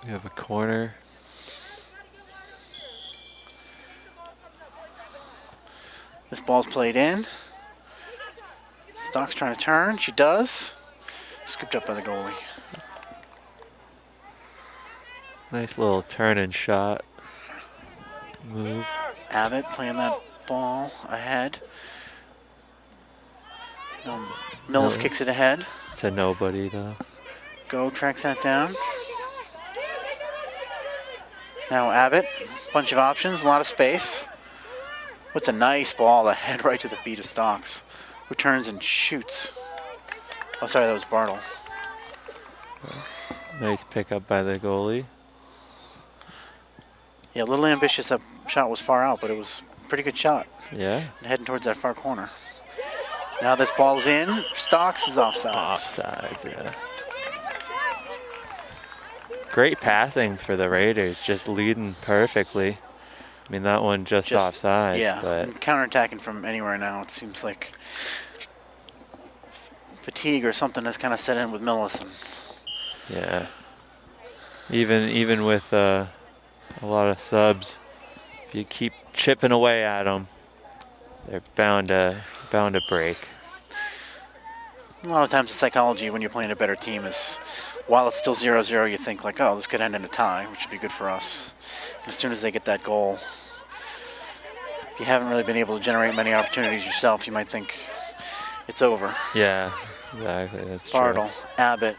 S2: We have a corner.
S1: This ball's played in. Stock's trying to turn. She does. Scooped up by the goalie.
S2: Nice little turn and shot move.
S1: Abbott playing that ball ahead. Millis kicks it ahead.
S2: It's a nobody though.
S1: Go tracks that down. Now Abbott, bunch of options, a lot of space. What's a nice ball ahead right to the feet of Stocks, who turns and shoots. Oh, sorry, that was Bartle.
S2: Nice pickup by the goalie.
S1: Yeah, a little ambitious. That shot was far out, but it was a pretty good shot.
S2: Yeah.
S1: And heading towards that far corner. Now this ball's in. Stocks is offside.
S2: Offside, yeah. Great passing for the Raiders, just leading perfectly. I mean, that one just offside.
S1: Yeah,
S2: but
S1: and counterattacking from anywhere now. It seems like fatigue or something has kind of set in with Millis.
S2: yeah. Even with a lot of subs, if you keep chipping away at them, they're bound to break.
S1: A lot of times the psychology when you're playing a better team is, while it's still 0-0, you think like, oh, this could end in a tie, which would be good for us. And as soon as they get that goal, if you haven't really been able to generate many opportunities yourself, you might think it's over.
S2: Yeah, exactly. That's
S1: Bartle,
S2: true.
S1: Abbott,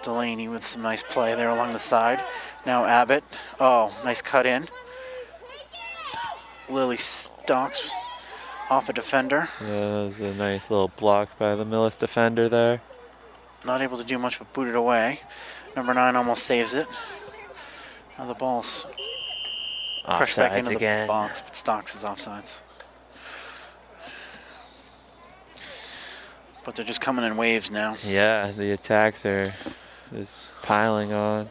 S1: Delaney with some nice play there along the side. Now Abbott. Oh, nice cut in. Lily Stocks off a defender.
S2: Yeah, that was a nice little block by the Millis defender there.
S1: Not able to do much but boot it away. Number 9 almost saves it. Now the ball's crushed back into the box, but Stocks is offsides. But they're just coming in waves now.
S2: Yeah, the attacks are just piling on.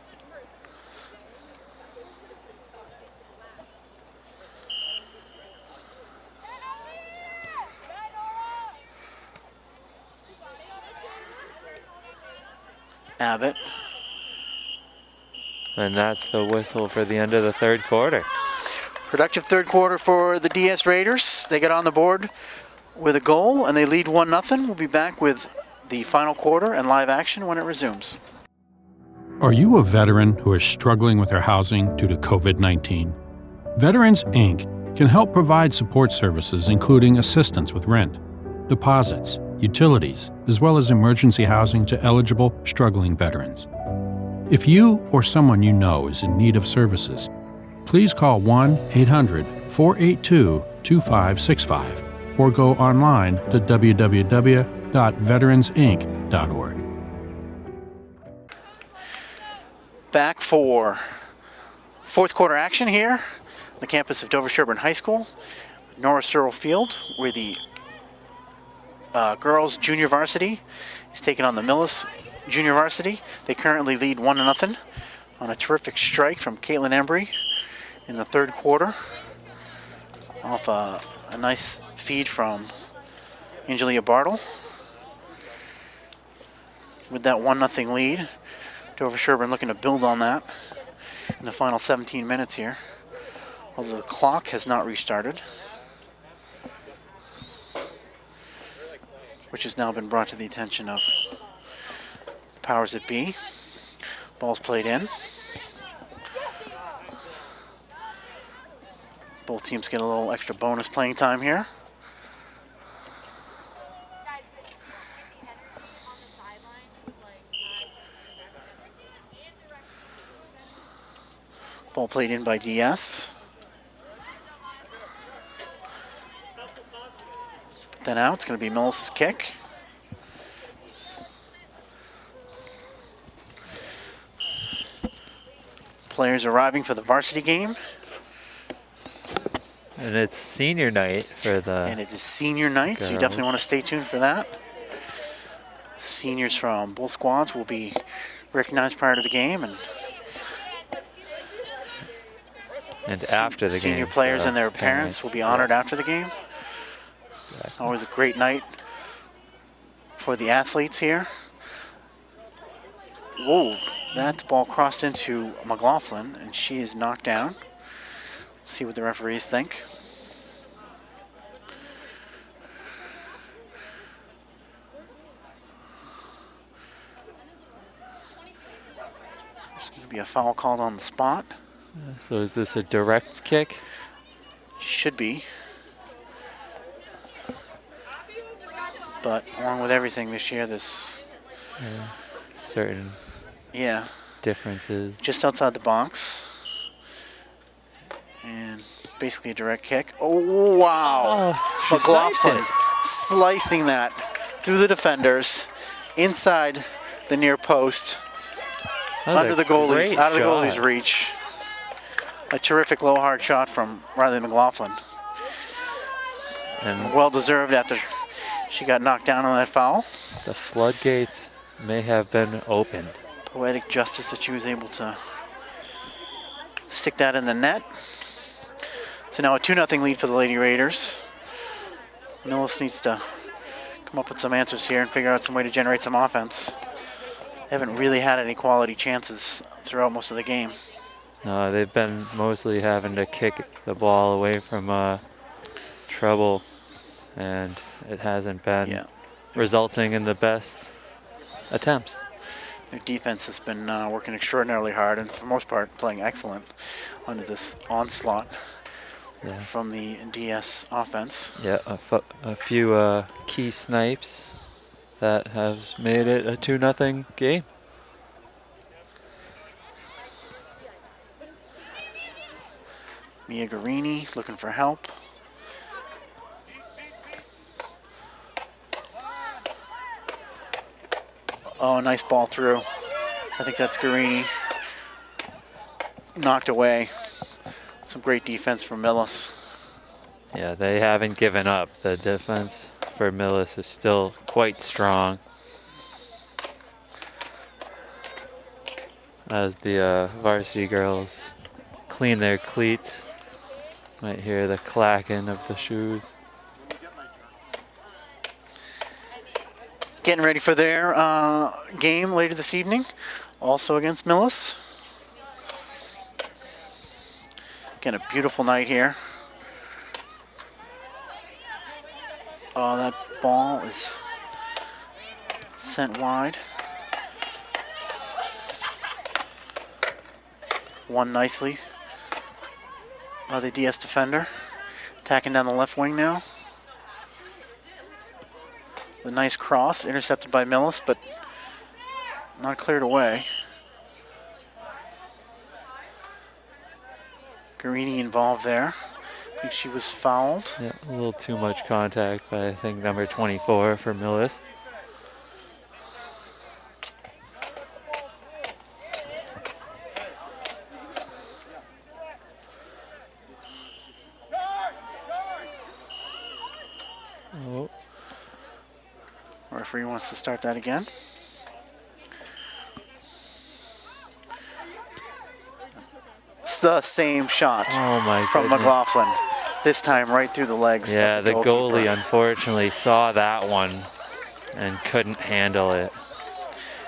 S1: Abbott.
S2: And that's the whistle for the end of the third quarter.
S1: Productive third quarter for the DS Raiders. They get on the board with a goal and they lead 1-0. We'll be back with the final quarter and live action when it resumes.
S4: Are you a veteran who is struggling with their housing due to COVID-19? Veterans Inc. can help provide support services including assistance with rent, deposits, utilities, as well as emergency housing to eligible, struggling veterans. If you or someone you know is in need of services, please call 1-800-482-2565 or go online to www.veteransinc.org.
S1: Back for fourth quarter action here on the campus of Dover-Sherborn High School, Norris Searle Field, where the girls junior varsity is taking on the Millis junior varsity. They currently lead 1-0 on a terrific strike from Caitlin Embry in the third quarter off a nice feed from Angelia Bartle. With that 1-0 lead, Dover-Sherborn looking to build on that in the final 17 minutes here, although the clock has not restarted. which has now been brought to the attention of powers that be. Ball's played in. Both teams get a little extra bonus playing time here. Ball played in by DS. Then out, it's going to be Millis' kick. Players arriving for the varsity game.
S2: And it's senior night for the
S1: And it is senior night, so you definitely
S2: girls.
S1: want to stay tuned for that. Seniors from both squads will be recognized prior to the game, and
S2: after the
S1: senior
S2: game.
S1: players
S2: so
S1: and their parents will be honored
S2: yes.
S1: after the game.
S2: Exactly.
S1: Always a great night for the athletes here. Whoa, that ball crossed into McLaughlin, and she is knocked down. See what the referees think. There's going to be a foul called on the spot.
S2: So is this a direct kick?
S1: Should be. But along with everything this year,
S2: Certain
S1: yeah,
S2: differences.
S1: just outside the box. And basically a direct kick. Oh, wow.
S2: she sniped
S1: McLaughlin
S2: it.
S1: slicing that through the defenders, inside the near post,
S2: That was
S1: under
S2: a
S1: the goalies,
S2: great
S1: out of the
S2: shot.
S1: goalie's reach. A terrific low hard shot from Riley McLaughlin.
S2: And
S1: Well deserved after she got knocked down on that foul.
S2: the floodgates may have been opened.
S1: Poetic justice that she was able to stick that in the net. So now a 2-0 lead for the Lady Raiders. Millis needs to come up with some answers here and figure out some way to generate some offense. They haven't really had any quality chances throughout most of the game.
S2: No, they've been mostly having to kick the ball away from trouble, and it hasn't been
S1: Yeah.
S2: resulting in the best attempts.
S1: Their defense has been working extraordinarily hard and for the most part playing excellent under this onslaught
S2: Yeah,
S1: from the DS offense.
S2: yeah, a few key snipes that has made it a 2-0 game.
S1: Mia Garini looking for help. Oh, nice ball through. I think that's Garini. Knocked away. Some great defense from Millis.
S2: Yeah, they haven't given up. The defense for Millis is still quite strong. As the varsity girls clean their cleats, might hear the clacking of the shoes.
S1: Getting ready for their game later this evening, also against Millis. Again, a beautiful night here. Oh, that ball is sent wide. Won nicely by the DS defender. Attacking down the left wing now. The nice cross, intercepted by Millis, but not cleared away. Garini involved there. I think she was fouled.
S2: Yeah, a little too much contact by, I think, number 24 for Millis. Oh,
S1: Referee wants to start that again. It's the same shot
S2: oh my
S1: from
S2: goodness.
S1: McLaughlin. This time right through the legs.
S2: Yeah,
S1: of
S2: the
S1: goalkeeper.
S2: goalie unfortunately saw that one and couldn't handle it.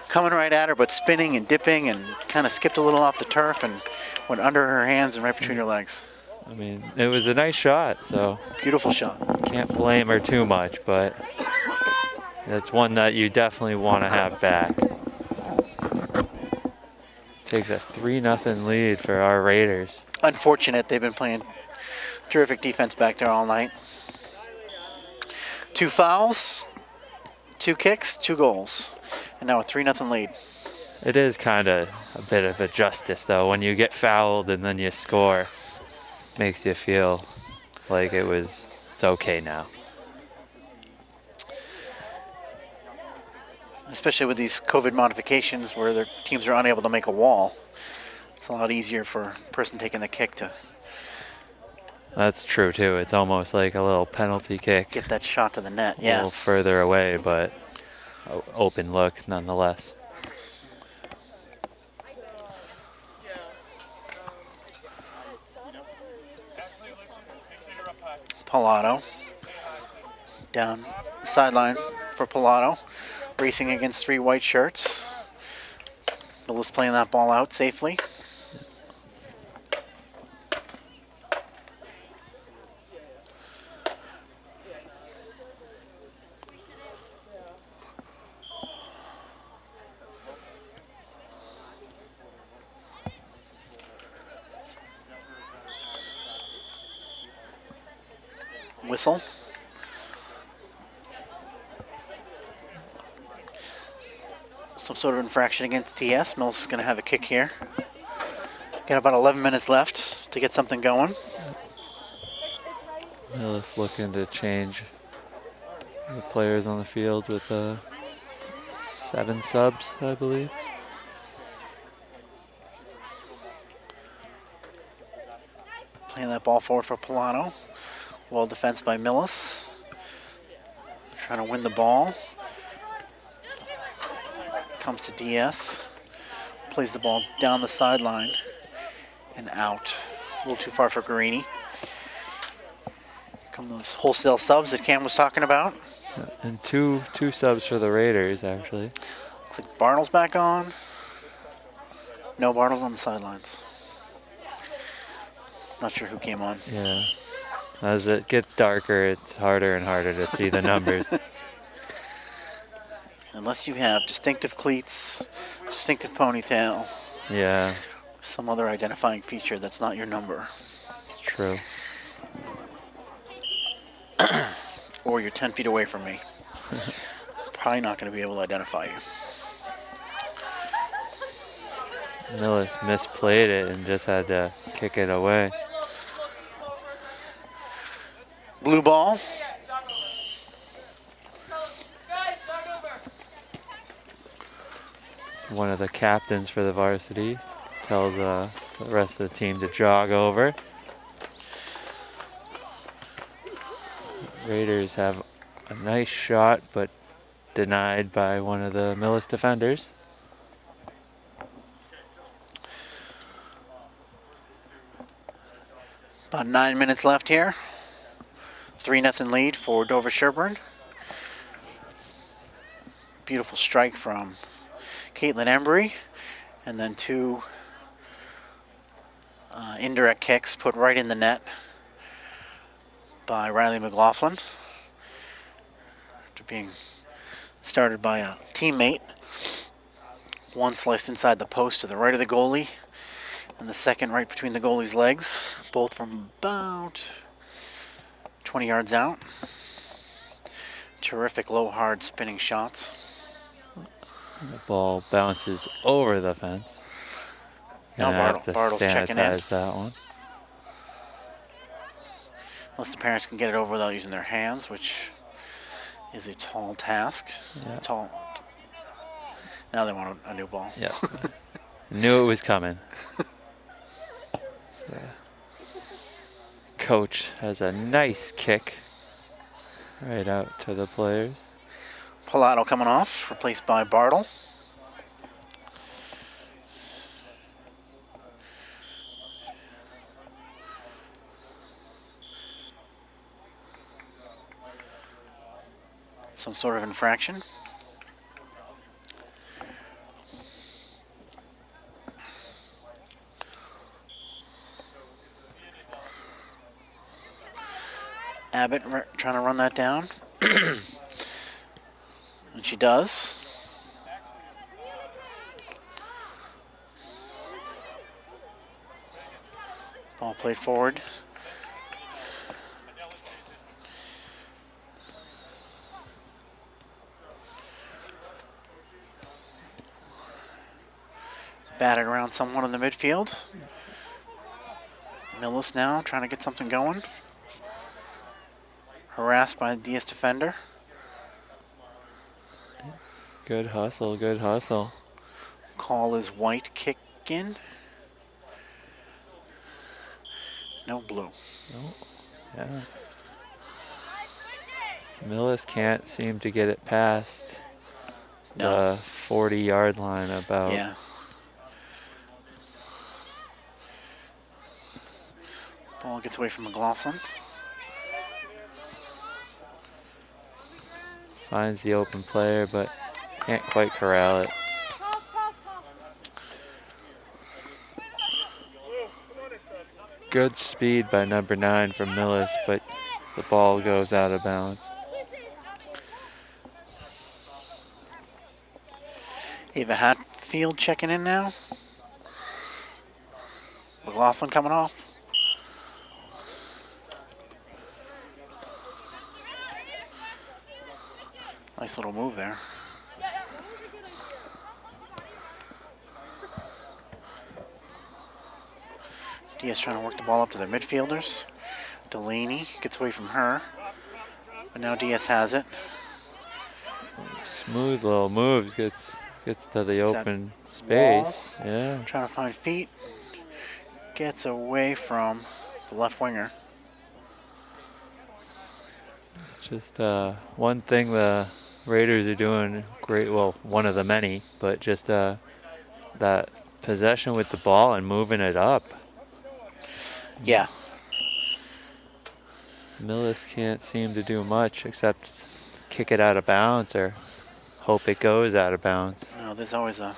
S1: Coming right at her, but spinning and dipping and kind of skipped a little off the turf and went under her hands and right between her legs.
S2: I mean, it was a nice shot, so
S1: Beautiful shot.
S2: can't blame her too much, but That's one that you definitely want to have back. Takes a 3-0 lead for our Raiders.
S1: Unfortunate, they've been playing terrific defense back there all night. 2 fouls, 2 kicks, 2 goals, and now a 3-0 lead.
S2: It is kind of a bit of a justice, though, when you get fouled and then you score. Makes you feel like it's okay now.
S1: Especially with these COVID modifications where their teams are unable to make a wall. It's a lot easier for a person taking the kick to
S2: That's true, too. It's almost like a little penalty kick.
S1: get that shot to the net.
S2: A
S1: Yeah.
S2: little further away, but open look nonetheless.
S1: Pilato. Down the sideline for Pilato. Racing against 3 white shirts. Millis playing that ball out safely. Whistle. Some sort of infraction against TS. Millis is going to have a kick here. Got about 11 minutes left to get something going.
S2: Millis looking to change the players on the field with 7 subs, I believe.
S1: Playing that ball forward for Pilato. Well defense by Millis. Trying to win the ball. Comes to DS. Plays the ball down the sideline and out. A little too far for Guarini. Come those wholesale subs that Cam was talking about.
S2: And two subs for the Raiders, actually.
S1: Looks like Bartle's back on. No, Bartle's on the sidelines. Not sure who came on.
S2: Yeah. As it gets darker, it's harder and harder to see the numbers.
S1: Unless you have distinctive cleats, distinctive ponytail,
S2: Yeah,
S1: some other identifying feature that's not your number.
S2: it's true.
S1: Or you're 10 feet away from me. Probably not going to be able to identify you.
S2: Millis misplayed it and just had to kick it away.
S1: Blue ball.
S2: One of the captains for the Varsity tells the rest of the team to jog over. Raiders have a nice shot, but denied by one of the Millis defenders.
S1: About 9 minutes left here. 3-0 lead for Dover-Sherborn. Beautiful strike from Caitlin Embry. And then 2 indirect kicks put right in the net by Riley McLaughlin. After being started by a teammate. One sliced inside the post to the right of the goalie. And the second right between the goalie's legs. Both from about 20 yards out. Terrific low, hard spinning shots.
S2: The ball bounces over the fence.
S1: Now
S2: Gonna have to
S1: Bartle's checking in.
S2: sanitize that one.
S1: Unless the parents can get it over without using their hands, which is a tall task.
S2: Yeah.
S1: Tall. Now they want a new ball.
S2: Yeah. Knew it was coming. Coach has a nice kick right out to the players.
S1: Pilato coming off, replaced by Bartle. Some sort of infraction. Abbott trying to run that down. And she does. Ball played forward. Batted around someone in the midfield. Millis now trying to get something going. Harassed by the DS defender.
S2: Good hustle, good hustle.
S1: Call is white kick in. No blue.
S2: Oh, yeah. Millis can't seem to get it past
S1: No.
S2: the 40-yard line about.
S1: Yeah. Ball gets away from McLaughlin.
S2: Finds the open player, but can't quite corral it. Good speed by number 9 from Millis, but the ball goes out of bounds.
S1: Ava Hatfield checking in now. McLaughlin coming off. Nice little move there. Diaz trying to work the ball up to their midfielders. Delaney gets away from her. But now Diaz has it.
S2: Smooth little moves, gets to the
S1: Is that
S2: open space. Yeah.
S1: Trying to find feet. Gets away from the left winger.
S2: It's just one thing the Raiders are doing great. Well, one of the many, but just that possession with the ball and moving it up.
S1: Yeah.
S2: Millis can't seem to do much except kick it out of bounds or hope it goes out of bounds.
S1: No, there's always a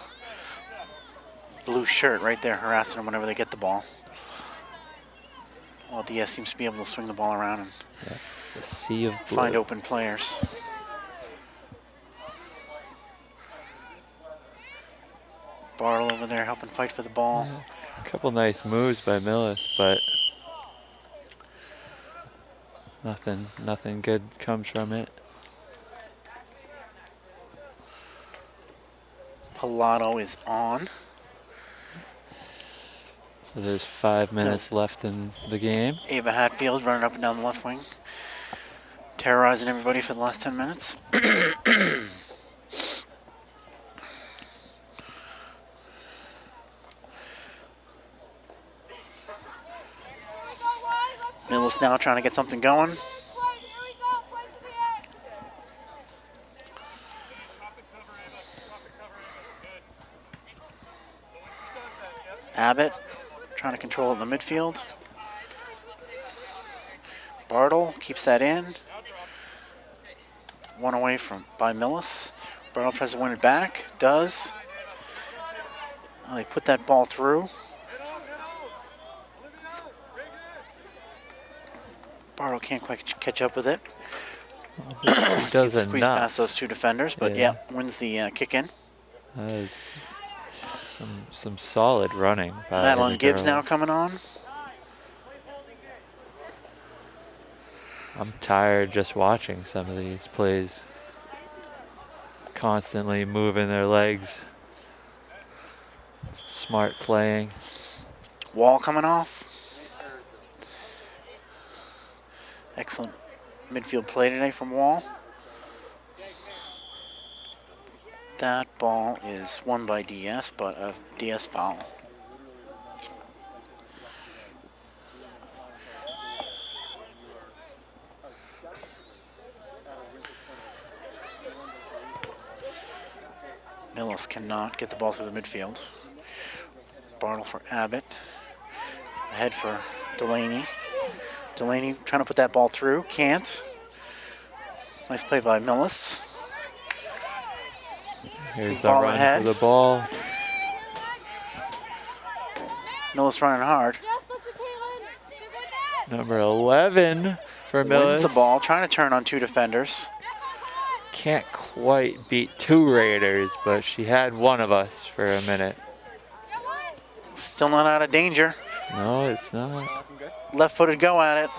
S1: blue shirt right there harassing them whenever they get the ball. Well, Diaz seems to be able to swing the ball around and
S2: The sea of blue.
S1: find open players. Bartle over there helping fight for the ball.
S2: A couple nice moves by Millis, but nothing good comes from it.
S1: Pilato is on.
S2: So there's 5 minutes left in the game.
S1: Ava Hatfield running up and down the left wing. Terrorizing everybody for the last 10 minutes. Millis now trying to get something going. Abbott trying to control it in the midfield. Bartle keeps that in. One away by Millis. Bartle tries to win it back. Does. Oh, they put that ball through. Bartle can't quite catch up with it.
S2: He does
S1: Squeeze
S2: enough.
S1: past those two defenders, but
S2: Yeah.
S1: wins the kick in.
S2: That is some solid running by
S1: Madeline
S2: the
S1: Gibbs now
S2: girls.
S1: coming on.
S2: I'm tired just watching some of these plays. Constantly moving their legs. Smart playing.
S1: Wall coming off. Excellent midfield play today from Wall. That ball is won by DS, but a DS foul. Millis cannot get the ball through the midfield. Bartle for Abbott. Ahead for Delaney. Delaney trying to put that ball through. Can't. Nice play by Millis.
S2: Here's the
S1: Ball
S2: run
S1: ahead.
S2: for the ball.
S1: Millis running hard.
S2: Number 11 for
S1: Wins the
S2: Millis.
S1: ball. Trying to turn on two defenders.
S2: Can't quite beat 2 Raiders, but she had one of us for a minute.
S1: Still not out of danger.
S2: No, it's not.
S1: Left-footed go at it.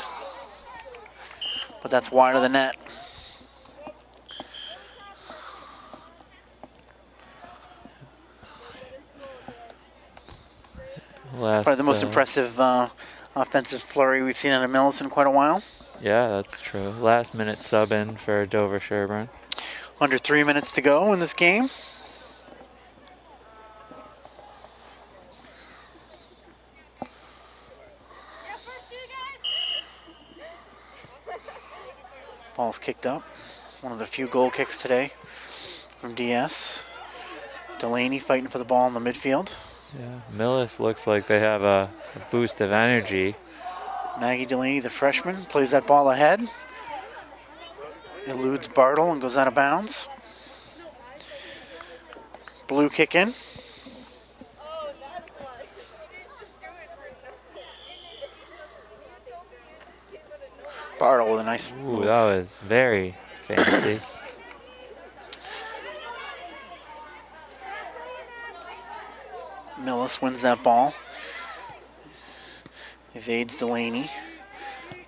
S1: But that's wide of the net. Probably the most impressive offensive flurry we've seen out of Millis in quite a while.
S2: Yeah, that's true. Last minute sub in for Dover-Sherborn.
S1: Under 3 minutes to go in this game. Ball's kicked up. One of the few goal kicks today from DS. Delaney fighting for the ball in the midfield.
S2: Yeah, Millis looks like they have a boost of energy.
S1: Maggie Delaney, the freshman, plays that ball ahead. Eludes Bartle and goes out of bounds. Blue kick in. Bartle with a nice move.
S2: Ooh, that was very fancy.
S1: Millis wins that ball. Evades Delaney.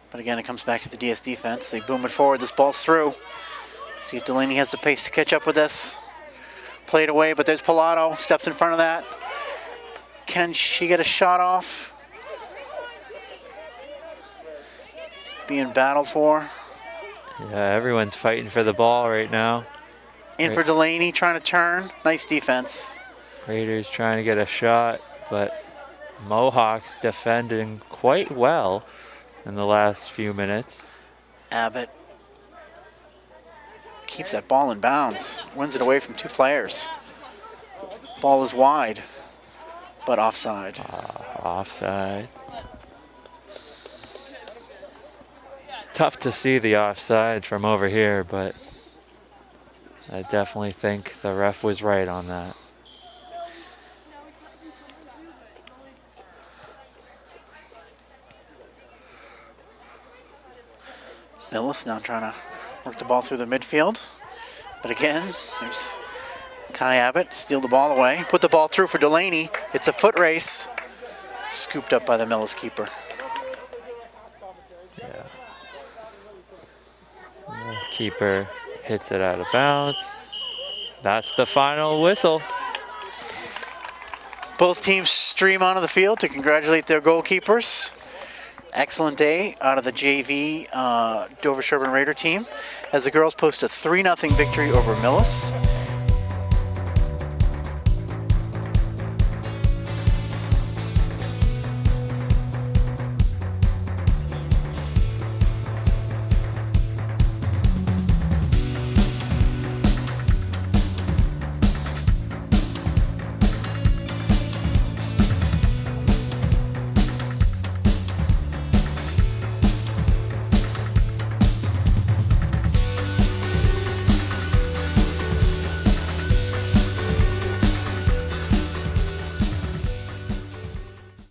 S1: But again, it comes back to the DS defense. They boom it forward. This ball's through. See if Delaney has the pace to catch up with this. Played away, but there's Pilato. Steps in front of that. Can she get a shot off? Being battled for.
S2: Yeah, everyone's fighting for the ball right now.
S1: In for Delaney, trying to turn. Nice defense.
S2: Raiders trying to get a shot, but Mohawks defending quite well in the last few minutes.
S1: Abbott keeps that ball in bounds. Wins it away from 2 players. Ball is wide, but offside.
S2: Offside. It's tough to see the offside from over here, but I definitely think the ref was right on that.
S1: Millis now trying to work the ball through the midfield. But again, there's Kai Abbott, steal the ball away. Put the ball through for Delaney. It's a foot race. Scooped up by the Millis keeper.
S2: Yeah. The keeper hits it out of bounds. That's the final whistle.
S1: Both teams stream onto the field to congratulate their goalkeepers. Excellent day out of the JV Dover-Sherborn Raider team as the girls post a 3-0 victory over Millis.